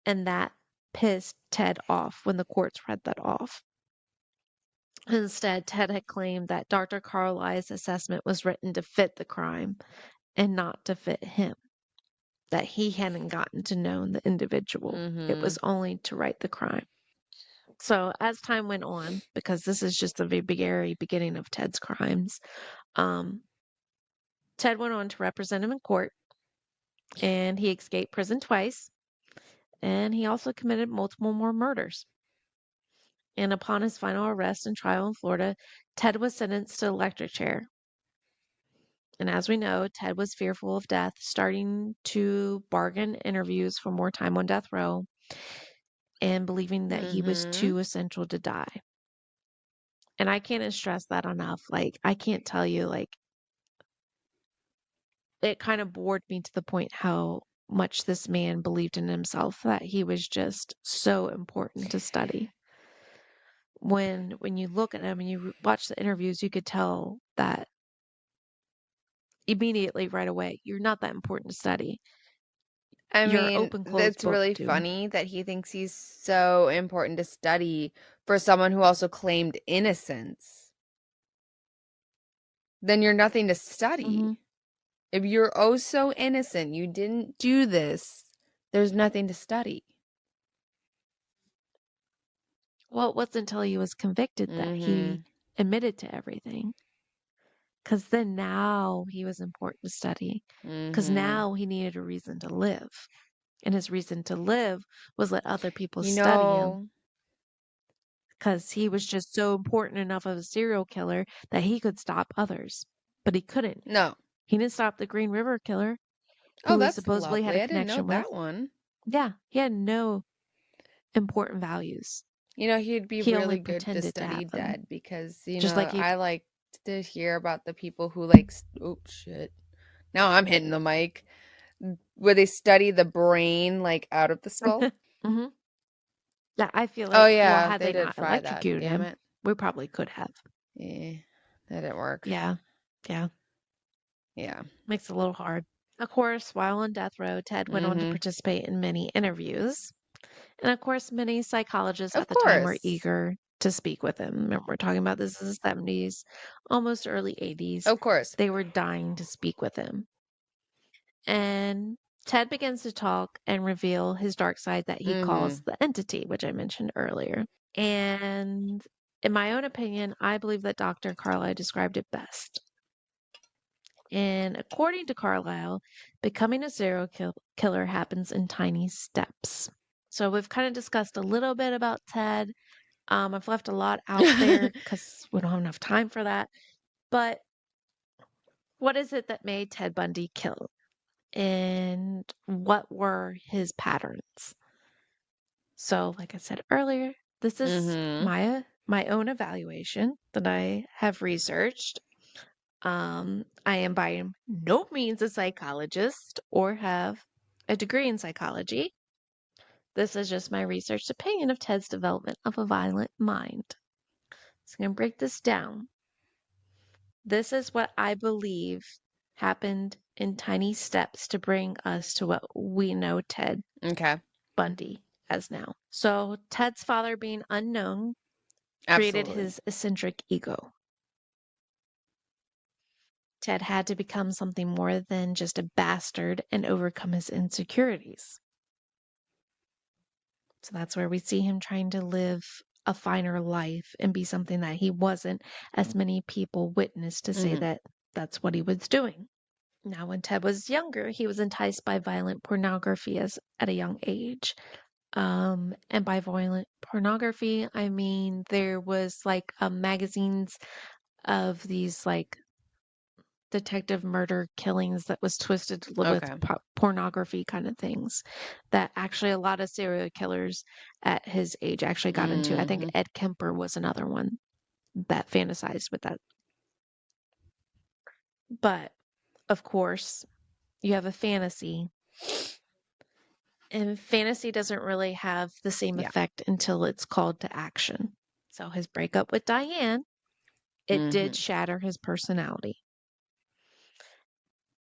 and that pissed Ted off when the courts read that off. Instead, Ted had claimed that Dr. Carlisle's assessment was written to fit the crime and not to fit him, that he hadn't gotten to know the individual. It Mm-hmm. was only to write the crime. So, as time went on, because this is just the very beginning of Ted's crimes, um, Ted went on to represent him in court, and he escaped prison twice, and he also committed multiple more murders. And upon his final arrest and trial in Florida, Ted was sentenced to electric chair. And as we know, Ted was fearful of death, starting to bargain interviews for more time on death row and believing that he was Mhm. too essential to die. And I can't stress that enough. Like, I can't tell you, like, it kind of bored me to the point how much this man believed in himself that he was just so important to study. When you look at him and you watch the interviews, you could tell that immediately right away, you're not that important to study. I You're mean, open closed that's book really to him. funny that he thinks he's so important to study for someone who also claimed innocence. Then you're nothing to Hmm. study. If you're oh so innocent, you didn't do this, there's nothing to study. Well, it wasn't until he was convicted that he Mhm. admitted to everything. Because then now he was important to study. Because Mhm. now he needed a reason to live. And his reason to live was let other people You study him. know, Because he was just so important enough of a serial killer that he could stop others. But he couldn't. no. He didn't stop the Green River killer, Oh, who he that's supposedly had a lovely. I didn't know connection with. that one. Yeah, he had no important values. You know, he'd be He only really good to pretended to study have them. dead because, Just like he I like to hear about the people who like, oops, shit. Now I'm hitting the mic. Where they study the brain like out of the skull. hmm Yeah, I feel Oh like, well, yeah, had they they did not try that. electrocuted Damn him, it. we probably could have. Yeah, that didn't work. Yeah. Yeah. Yeah. Makes it a little hard. Of course, while on death row, Ted went on to Mhm. participate in many interviews. And of course, many psychologists Of at the time were course. eager to speak with him. Remember, we're talking about this in the 70s, almost early 80s. Of course. They were dying to speak with him. And Ted begins to talk and reveal his dark side that he calls Mhm. the entity, which I mentioned earlier. And in my own opinion, I believe that Dr. Carlyle described it best. And according to Carlyle, becoming a killer happens in tiny steps. So we've kind of discussed a little bit about Ted. I've left a lot out there because we don't have enough time for that. But what is it that made Ted Bundy kill? And what were his patterns? So, like I said earlier, this is Mhm. my own evaluation that I have researched. I am by no means a psychologist or have a degree in psychology. This is just my researched opinion of Ted's development of a violent mind. So I'm going to break this down. This is what I believe happened in tiny steps to bring us to what we know Ted Okay. Bundy as now. So, Ted's father being unknown created Absolutely. his eccentric ego. Ted had to become something more than just a bastard and overcome his insecurities. So that's where we see him trying to live a finer life and be something that he wasn't, as many people witnessed to say Mhm. that that's what he was doing. Now, when Ted was younger, he was enticed by violent pornography as at a young age. And by violent pornography, I mean there was like magazines of these like detective murder killings that was twisted with Okay. pornography kind of things that actually a lot of serial killers at his age actually got into. I think Mhm. Ed Kemper was another one that fantasized with that. But of course, you have a fantasy, and fantasy doesn't really have the same Yeah. effect until it's called to action. So his breakup with Diane, it did Mhm. shatter his personality.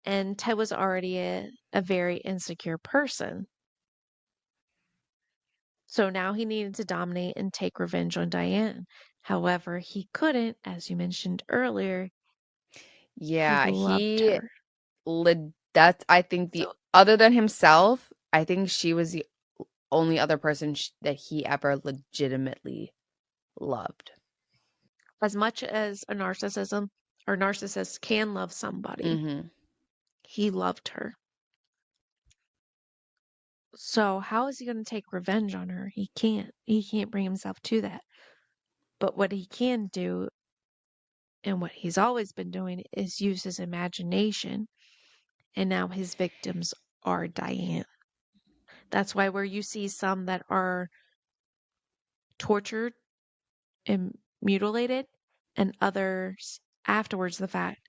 And Ted was already a very insecure person. So now he needed to dominate and take revenge on Diane. However, he couldn't, as you mentioned earlier, he Yeah, loved he her. that's I think the So, other than himself, I think she was the only other person that he ever legitimately loved. as much as a narcissism or narcissist can love somebody, Mhm. he loved her. So, how is he going to take revenge on her? He can't. He can't bring himself to that. But what he can do, and what he's always been doing, is use his imagination. And now his victims are Diane. That's why where you see some that are tortured and mutilated, and others afterwards the fact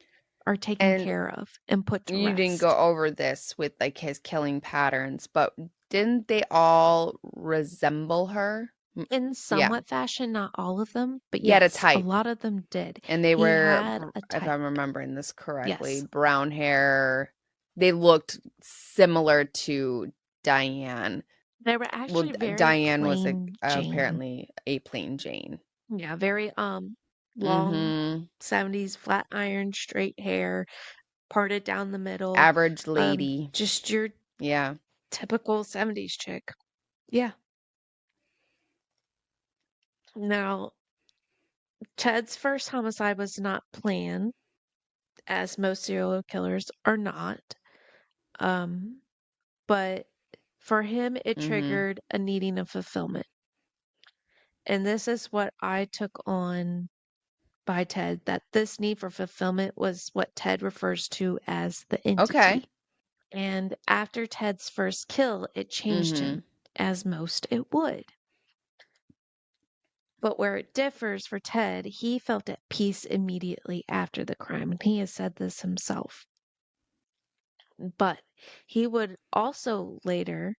are taken And care of and put to you didn't go rest. over this with like his killing patterns, but didn't they all resemble her? In Yeah. somewhat fashion, not all of them, but He had a yes, a type, lot of them did. and they He were, had a if type. I'm remembering this correctly, Yes. brown hair. They looked similar to Diane. They were Well, actually very Diane was plain Jane. apparently a plain Jane. Yeah, very long Mm-hmm. 70s flat iron straight hair, parted down the middle. Average lady. Just your Yeah. typical 70s chick. Yeah. Now, Ted's first homicide was not planned, as most serial killers are not. Um, but for him, it Mm-hmm. triggered a needing of fulfillment. And this is what I took on by Ted, that this need for fulfillment was what Ted refers to as the Okay. entity. And after Ted's first kill, it changed Mm-hmm. him, as most it would. But where it differs for Ted, he felt at peace immediately after the crime, and he has said this himself. But he would also later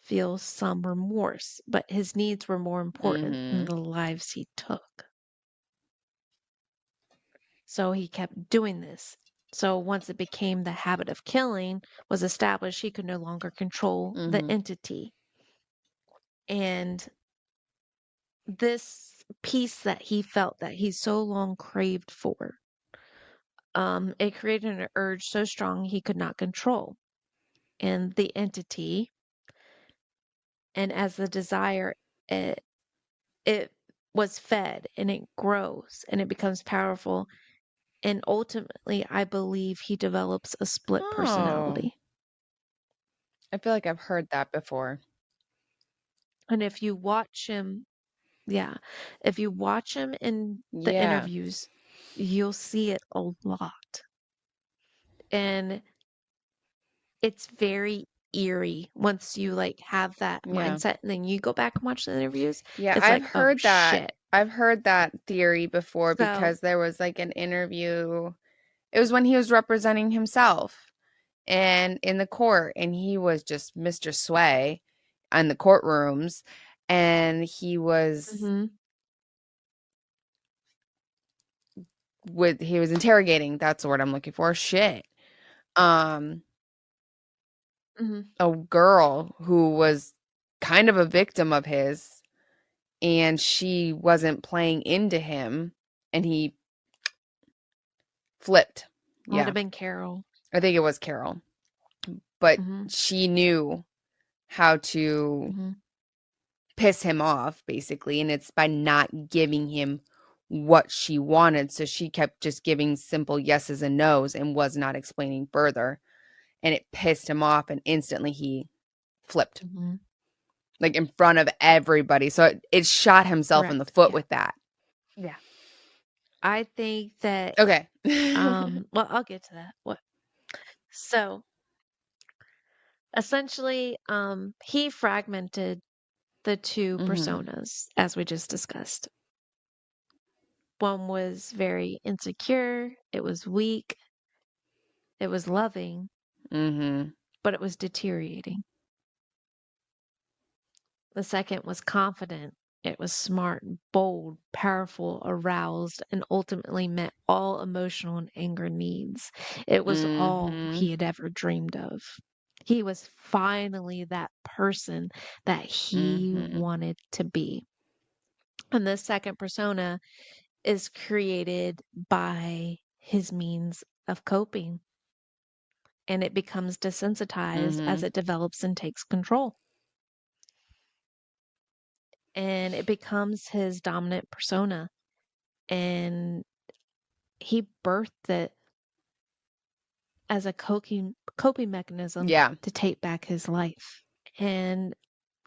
feel some remorse, but his needs were more important than Mm-hmm. the lives he took. So he kept doing this. So once it became the habit of killing was established, he could no longer control the Mm-hmm. entity. And this peace that he felt that he so long craved for, it created an urge so strong he could not control. And the entity, and as the desire, it, it was fed and it grows and it becomes powerful. And ultimately, I believe he develops a split Oh, personality. I feel like I've heard that before. And if you watch him, yeah, if you watch him in the Yeah. interviews, you'll see it a lot. And it's very eerie once you like have that Yeah. mindset and then you go back and watch the interviews. Yeah, It's I've like, oh heard that. shit. I've heard that theory before So, because there was like an interview. It was when he was representing himself and in the court, and he was just Mr. Sway in the courtrooms, and hmm he was interrogating, that's the word I'm looking for, shit. Um, hmm a girl who was kind of a victim of his, and she wasn't playing into him, and he flipped. might Yeah, have been Carol. I think it was Carol, but hmm she knew how to hmm piss him off, basically, and it's by not giving him what she wanted. So she kept just giving simple yeses and nos and was not explaining further, and it pissed him off, and instantly he flipped, hmm like in front of everybody. So it shot himself in the Correct. foot Yeah. with that. Yeah. I think that, Okay. well, I'll get to that. What? So essentially, he fragmented the two Mhm. personas, as we just discussed. One was very insecure, it was weak, it was loving, Mhm. but it was deteriorating. The second was confident, it was smart, bold, powerful, aroused, and ultimately met all emotional and anger needs. It was all Mhm. he had ever dreamed of. He was finally that person that he Mhm. wanted to be. And this second persona is created by his means of coping, and it becomes desensitized as Mhm. it develops and takes control. And it becomes his dominant persona. And he birthed it as a coping mechanism Yeah. to take back his life. And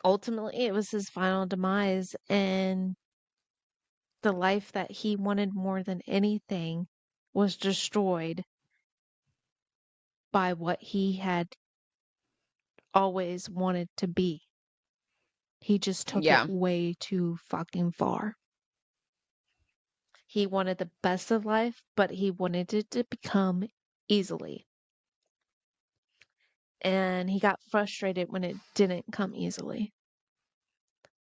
ultimately, it was his final demise. And the life that he wanted more than anything was destroyed by what he had always wanted to be. He just took it Yeah. way too fucking far. He wanted the best of life, but he wanted it to become easily. And he got frustrated when it didn't come easily.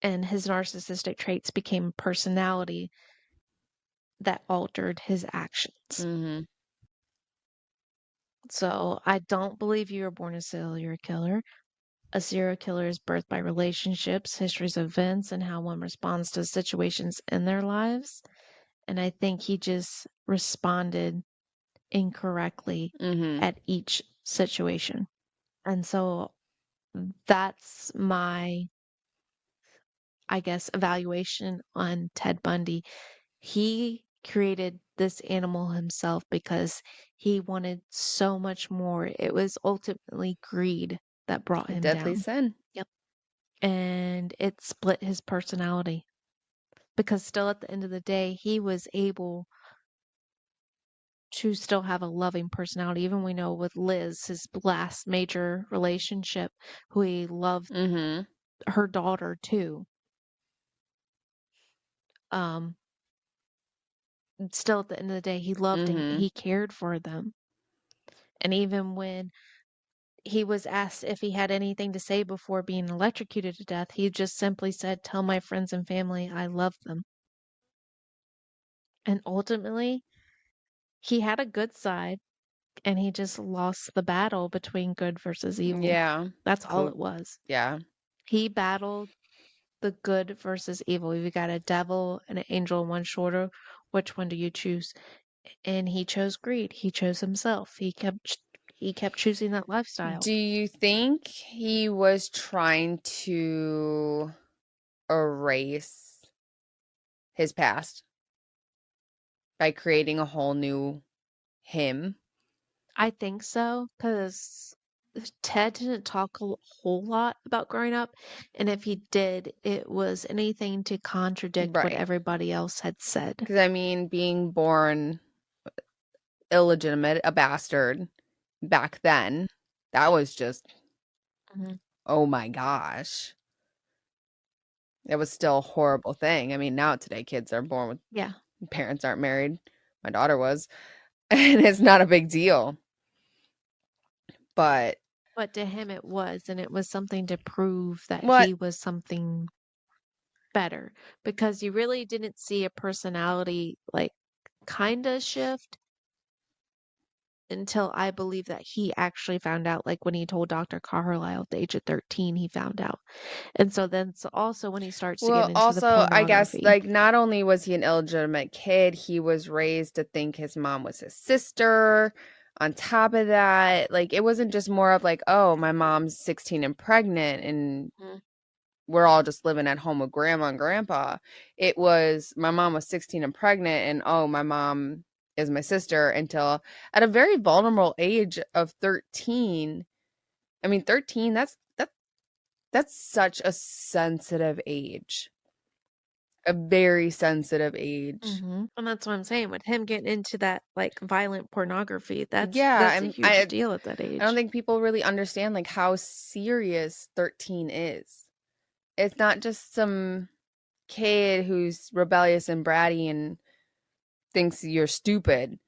And his narcissistic traits became personality that altered his actions. Mhm. So I don't believe you were born a serial killer. A serial killer is birthed by relationships, histories of events, and how one responds to situations in their lives. And I think he just responded incorrectly Mhm. at each situation. And so that's my, I guess, evaluation on Ted Bundy. He created this animal himself because he wanted so much more. It was ultimately greed that brought A him deadly down. sin. Yep. And it split his personality because still at the end of the day, he was able to still have a loving personality. Even we know with Liz, his last major relationship, who he loved Mhm. her daughter too. Um, Still at the end of the day, he loved and Mhm. he cared for them. And even when he was asked if he had anything to say before being electrocuted to death, he just simply said, "Tell my friends and family I love them." And ultimately, he had a good side and he just lost the battle between good versus evil. Yeah. That's all Cool. it was. Yeah. He battled the good versus evil. You got a devil and an angel on one shoulder. Which one do you choose? And he chose greed. He chose himself. He kept choosing that lifestyle. Do you think he was trying to erase his past by creating a whole new him? I think so, because Ted didn't talk a whole lot about growing up, and if he did, it was anything to contradict what Right. everybody else had said. Because I mean, being born illegitimate, a bastard back then, that was just, Mhm. oh my gosh. It was still a horrible thing. I mean, now today kids are born with Yeah, parents aren't married. My daughter was, and it's not a big deal. But but to him it was, and it was something to prove that what? he was something better, because you really didn't see a personality, like, kinda shift until I believe that he actually found out, like, when he told Dr. Carlisle at the age of 13, he found out. And so then so also when he starts to get Well, into the also, I guess, pornography. like, not only was he an illegitimate kid, he was raised to think his mom was his sister. On top of that, like, it wasn't just more of like, oh, my mom's 16 and pregnant, and Mhm. we're all just living at home with grandma and grandpa. It was my mom was 16 and pregnant, and oh, my mom is my sister until at a very vulnerable age of 13. I mean, 13, that's such a sensitive age. A very sensitive age. Mhm. And that's what I'm saying, with him getting into that, like, violent pornography, that's Yeah, that's a and huge deal at that I don't age. think people really understand like how serious 13 is. It's not just some kid who's rebellious and bratty and thinks you're stupid.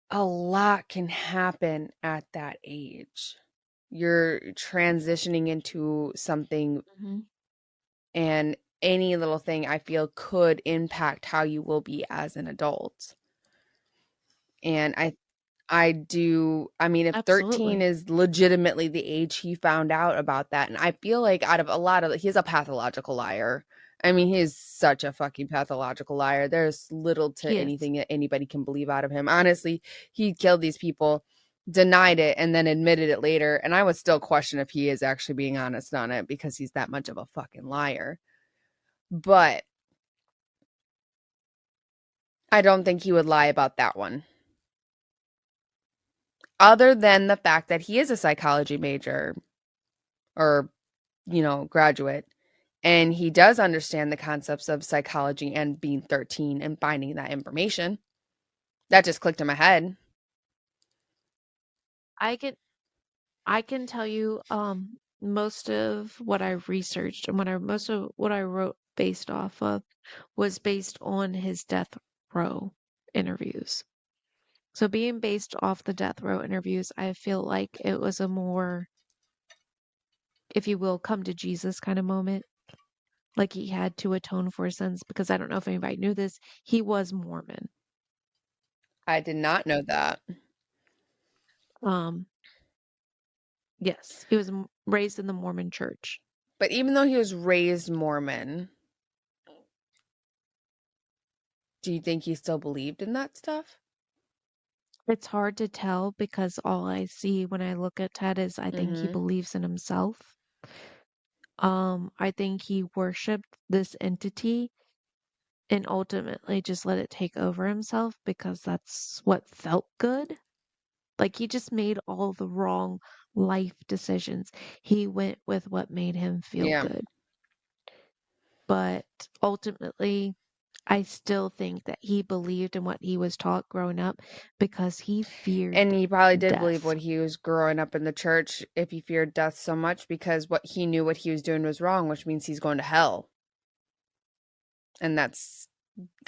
A lot can happen at that age. You're transitioning into something, Mhm. and any little thing I feel could impact how you will be as an adult. And I mean, if 13 Absolutely. is legitimately the age he found out about that, and I feel like out of a lot of he's a pathological liar. I mean, he is such a fucking pathological liar. There's little to He is. anything that anybody can believe out of him. Honestly, he killed these people, denied it, and then admitted it later. And I would still question if he is actually being honest on it because he's that much of a fucking liar. But I don't think he would lie about that one. Other than the fact that he is a psychology major or, graduate. And he does understand the concepts of psychology and being 13 and finding that information. That just clicked in my head. I can I can tell you most of what I researched and most of what I wrote based off of was based on his death row interviews. So being based off the death row interviews, I feel like it was a more, if you will, come to Jesus kind of moment. Like he had to atone for his sins because I don't know if anybody knew this, he was Mormon. I did not know that. Um, yes, he was raised in the Mormon church. But even though he was raised Mormon, do you think he still believed in that stuff? It's hard to tell because all I see when I look at Ted is I think he Mm-hmm. believes in himself. I think he worshiped this entity and ultimately just let it take over himself because that's what felt good. Like he just made all the wrong life decisions. He went with what made him feel Yeah. good. But ultimately, I still think that he believed in what he was taught growing up because he And feared he probably did believe death. when he was growing up in the church if he feared death so much because what he knew what he was doing was wrong, which means he's going to hell. And that's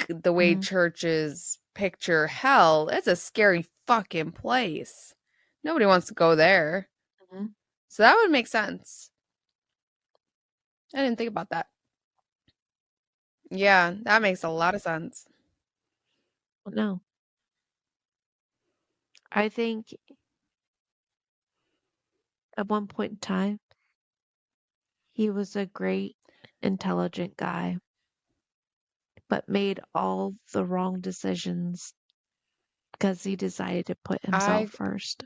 the way Mhm, churches picture hell. It's a scary fucking place. Nobody wants to go there. mhm. So that would make sense. I didn't think about that. Yeah, that makes a lot of sense. No, I think at one point in time, he was a great, intelligent guy, but made all the wrong decisions because he decided to put himself I first.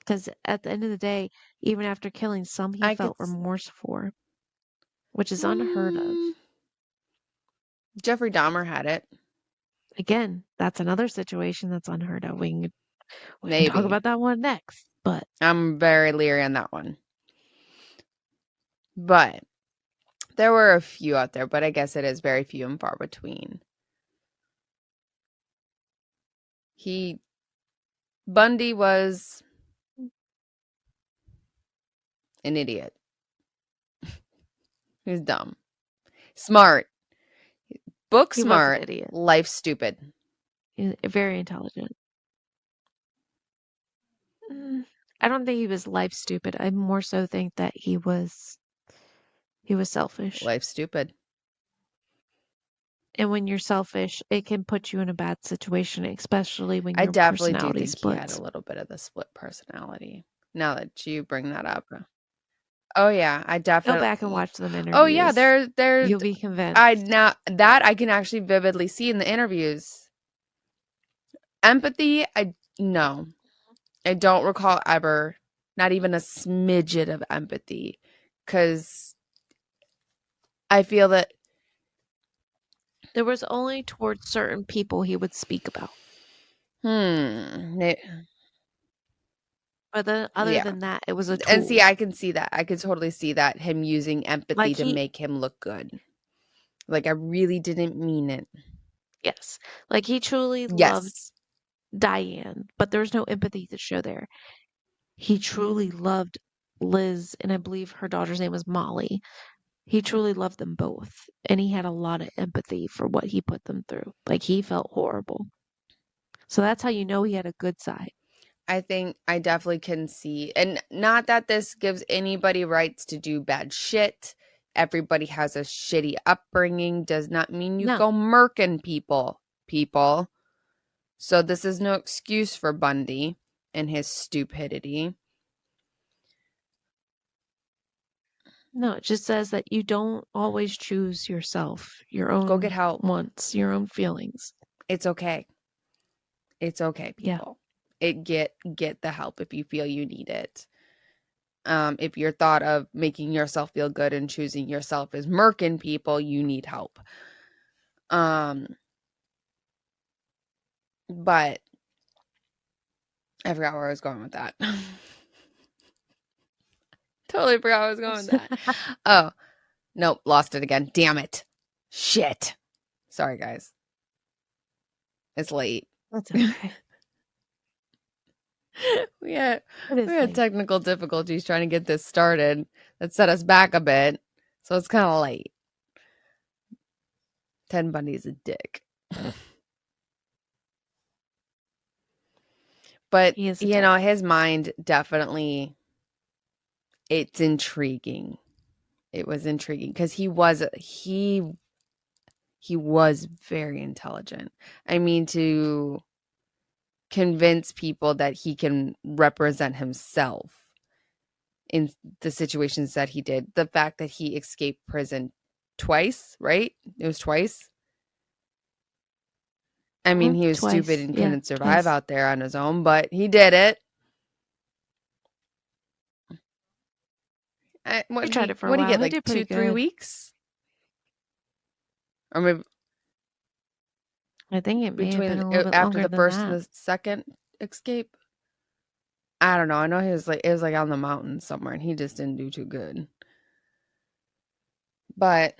Because at the end of the day, even after killing some, he I could felt remorse for, which is unheard of. mm, Jeffrey Dahmer had it. Again, that's another situation that's unheard of. We can talk Maybe. about that one next. But I'm very leery on that one. But there were a few out there, but I guess it is very few and far between. He Bundy was an idiot. He was dumb. Smart. Book he was an smart. idiot. Life stupid. Very intelligent. Mm, I don't think he was life stupid. I more so think that he was selfish. Life stupid. And when you're selfish, it can put you in a bad situation, especially when I your definitely do personality think he had a splits. little bit of the split personality. Now that you bring that up. Oh yeah, I Go back and definitely. watch them Oh yeah, interviews. there You'll be I convinced. now that I can actually vividly see in the interviews. Empathy, I no. I don't recall ever not even a smidget of empathy cuz I feel that There was only towards certain people he would speak about. hmm But then other yeah. than that, it was a And see, tool. I can see that. I could totally see that him using empathy Like to make him look good. Like I really didn't mean it. yes, like he truly loved Yes. Diane, but there was no empathy to show there. He truly loved Liz, and I believe her daughter's name was Molly. He truly loved them both, and he had a lot of empathy for what he put them through. Like he felt horrible. So that's how you know he had a good side. I think I definitely can see, and not that this gives anybody rights to do bad shit. Everybody has a shitty upbringing, does not mean you No, go murking people. So this is no excuse for Bundy and his stupidity. no, it just says that you don't always choose yourself, your Go get own help. wants, your own feelings. It's okay. It's okay, Yeah, people. Get the help if you feel you need it. If your thought of making yourself feel good and choosing yourself is murking people, you need help. Um, but I forgot where I was going with that. Totally forgot where I was going with that. Oh. Nope, lost it again. Damn it. Shit. Sorry, guys. It's late. That's okay. we had It we is had late. technical difficulties trying to get this started. That set us back a bit, so it's kind of late. Ted Bundy's a dick. But, He is a dick. his mind definitely it's intriguing. It was intriguing because he was very intelligent. I mean, to convince people that he can represent himself in the situations that he did. The fact that he escaped prison twice, right? It was twice. I mean, he was stupid Twice. and Yeah, couldn't survive twice. out there on his own, but he did it. He tried it for a What did he while. get? He Like did pretty 2-3 good. weeks, or maybe I think it may have been between a little bit after longer the than first that. and the second escape. I don't know. I know he was like it was like on the mountain somewhere, and he just didn't do too good. But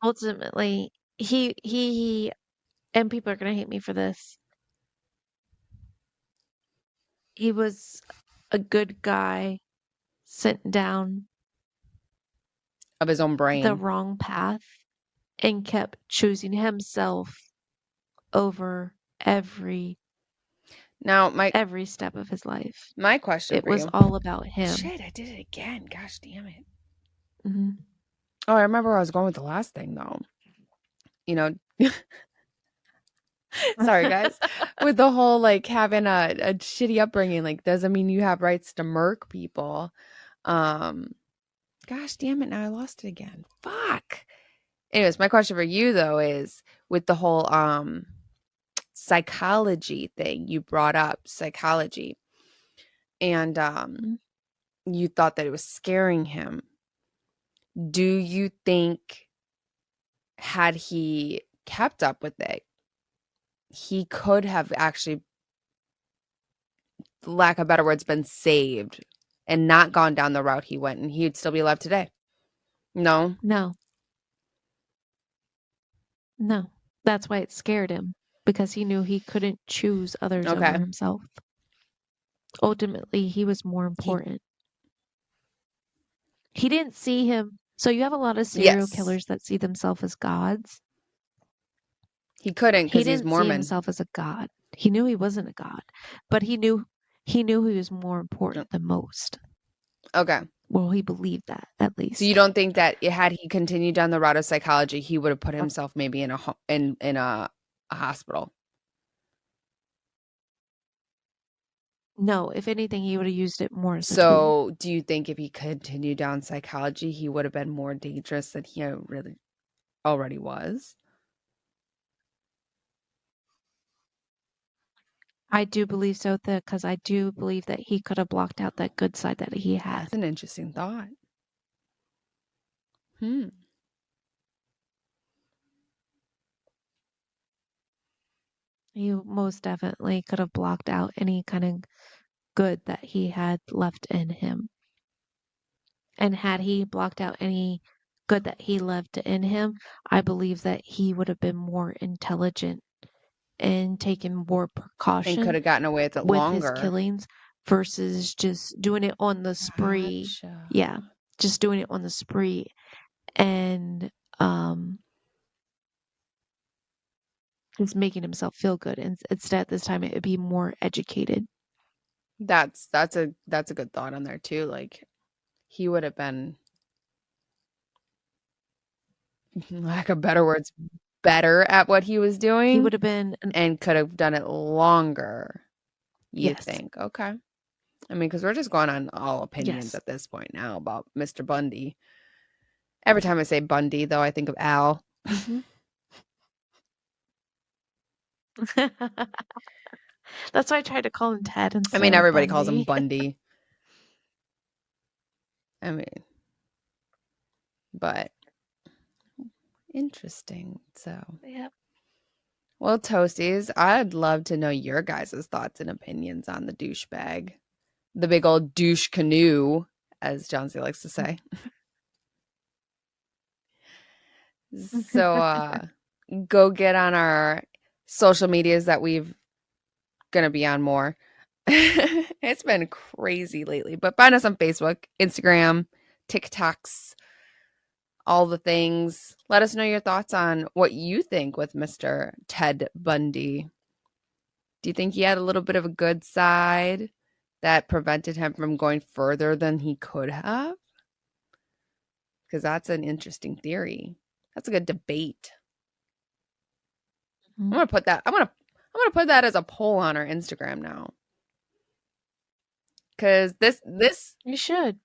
Ultimately, he and people are gonna hate me for this. He was a good guy sent down of his own the brain. wrong path and kept choosing himself over Now, my every step of his life. my question It for was you. all about him. Shit, I did it again. Gosh damn it. Hmm. Oh, I remember where I was going with the last thing though. You know, sorry guys. With the whole like having a shitty upbringing, like doesn't mean you have rights to murk people. Um, gosh damn it, now I lost it again. Fuck. Anyways, my question for you though is with the whole psychology thing you brought up, psychology, and you thought that it was scaring him. Do you think had he kept up with it, he could have actually, lack of better words, been saved and not gone down the route he went, and he'd still be alive today? No? No, no. That's why it scared him because he knew he couldn't choose others over Okay. himself. Ultimately, he was more He, important. He didn't see him. So you have a lot of serial yes. killers that see themselves as gods. He couldn't He because he's didn't see Mormon. himself as a god. He knew he wasn't a god, but he knew he was more No. important than most. Okay. Well, he believed that at So you least. don't think that had he continued down the route of psychology, he would have put himself maybe in a hospital? No, if anything, he would have used it more as a tool. So do you think if he continued down psychology, he would have been more dangerous than he really already was? I do believe so, because I do believe that he could have blocked out that good side that he That's had. an interesting thought. Hmm. He most definitely could have blocked out any kind of good that he had left in him. And had he blocked out any good that he left in him, I believe that he would have been more intelligent and taken more And could precaution have gotten away with it with his longer. killings versus just doing it on the spree. Gotcha. Yeah, just doing it on the spree and um just making himself feel good. And instead, this time it would be more educated. That's a good thought on there too. Like he would have been, lack of better words, better at what he was He doing would have been, and could have done it longer, you yes, think. Okay. I mean, because we're just going on all opinions yes. at this point now about Mr. Bundy. Every time I say Bundy, though, I think of Al. Hmm. That's why I tried to call him Ted I mean, instead of everybody calls him Bundy. Bundy. I mean, but interesting. So, Yep. well, Toasties, I'd love to know your guys' thoughts and opinions on the douchebag, the big old douche canoe, as John C likes to say. So go get on our social medias that we've gonna be on more. It's been crazy lately, but find us on Facebook, Instagram, TikToks, all the things. Let us know your thoughts on what you think with Mr. Ted Bundy. Do you think he had a little bit of a good side that prevented him from going further than he could have? Because that's an interesting theory. That's a good debate. I'm gonna put that. I'm gonna put that as a poll on our Instagram now. Because this You should.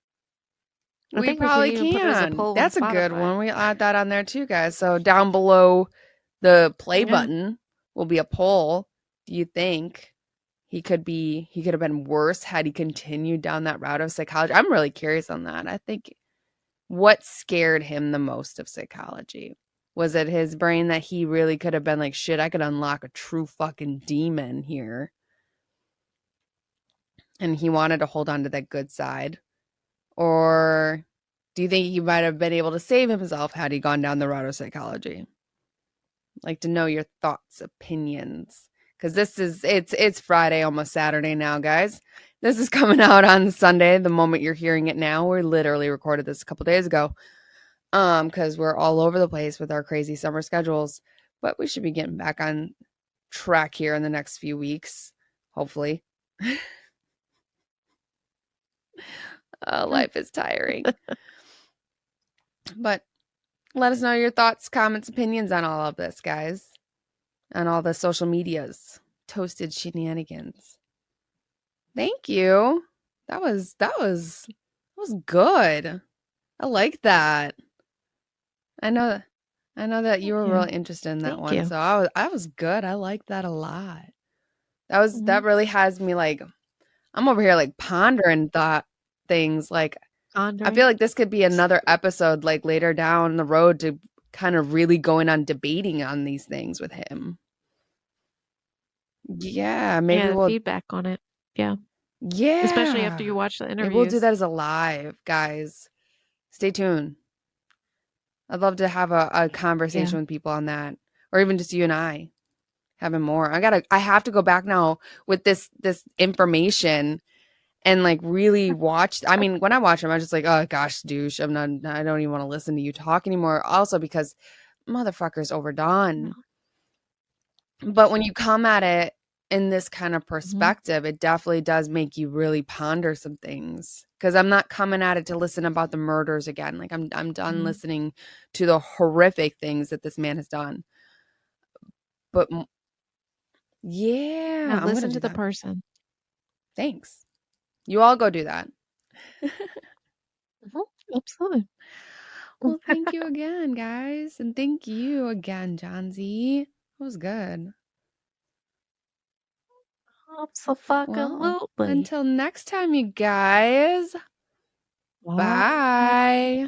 I we think we should probably even put it as a can. poll on That's a good Spotify. one. We add that on there too, guys. So down below the play Yeah. button will be a poll. Do you think he could have been worse had he continued down that route of psychology? I'm really curious on that. I think what scared him the most of psychology? Was it his brain that he really could have been like, shit, I could unlock a true fucking demon here? And he wanted to hold on to that good side? Or do you think he might have been able to save himself had he gone down the route of psychology? Like to know your thoughts, opinions. Because it's Friday, almost Saturday now, guys. This is coming out on Sunday, the moment you're hearing it now. We literally recorded this a couple days ago. Because we're all over the place with our crazy summer schedules. But we should be getting back on track here in the next few weeks, hopefully. Life is tiring. But let us know your thoughts, comments, opinions on all of this, guys. On all the social medias. Toasted shenanigans. Thank you. That was good. I like that. I know I know that you Thank were you. really interested in that Thank one. you. So I was good. I liked that a lot. Mhm. That really has me like I'm over here like pondering thought things like I feel Pondering. like this could be another episode like later down the road to kind of really going on debating on these things with him. Yeah, maybe Yeah, the we'll feedback on it. Yeah. Especially after yeah. you watch the Maybe we'll do interviews. that as a live, guys. Stay tuned. I'd love to have a Yeah. conversation with people on that. Or even just you and I having more. I have to go back now with this information and like really watch. I mean, when I watch them, I'm just like, oh gosh, douche. I don't even want to listen to you talk anymore. Also because motherfucker's overdone. But when you come at it in this kind of Mhm. perspective, it definitely does make you really ponder some things. Because I'm not coming at it to listen about the murders again. Like I'm done Mhm. listening to the horrific things that this man has done. But Now yeah, I'm gonna listen to do the that. person. Thanks. You all go do that. Mhm. Absolutely. Well, thank you again, guys, and thank you again, John Z. That was good. Well, Absolutely. until next time, you guys. Bye. Bye.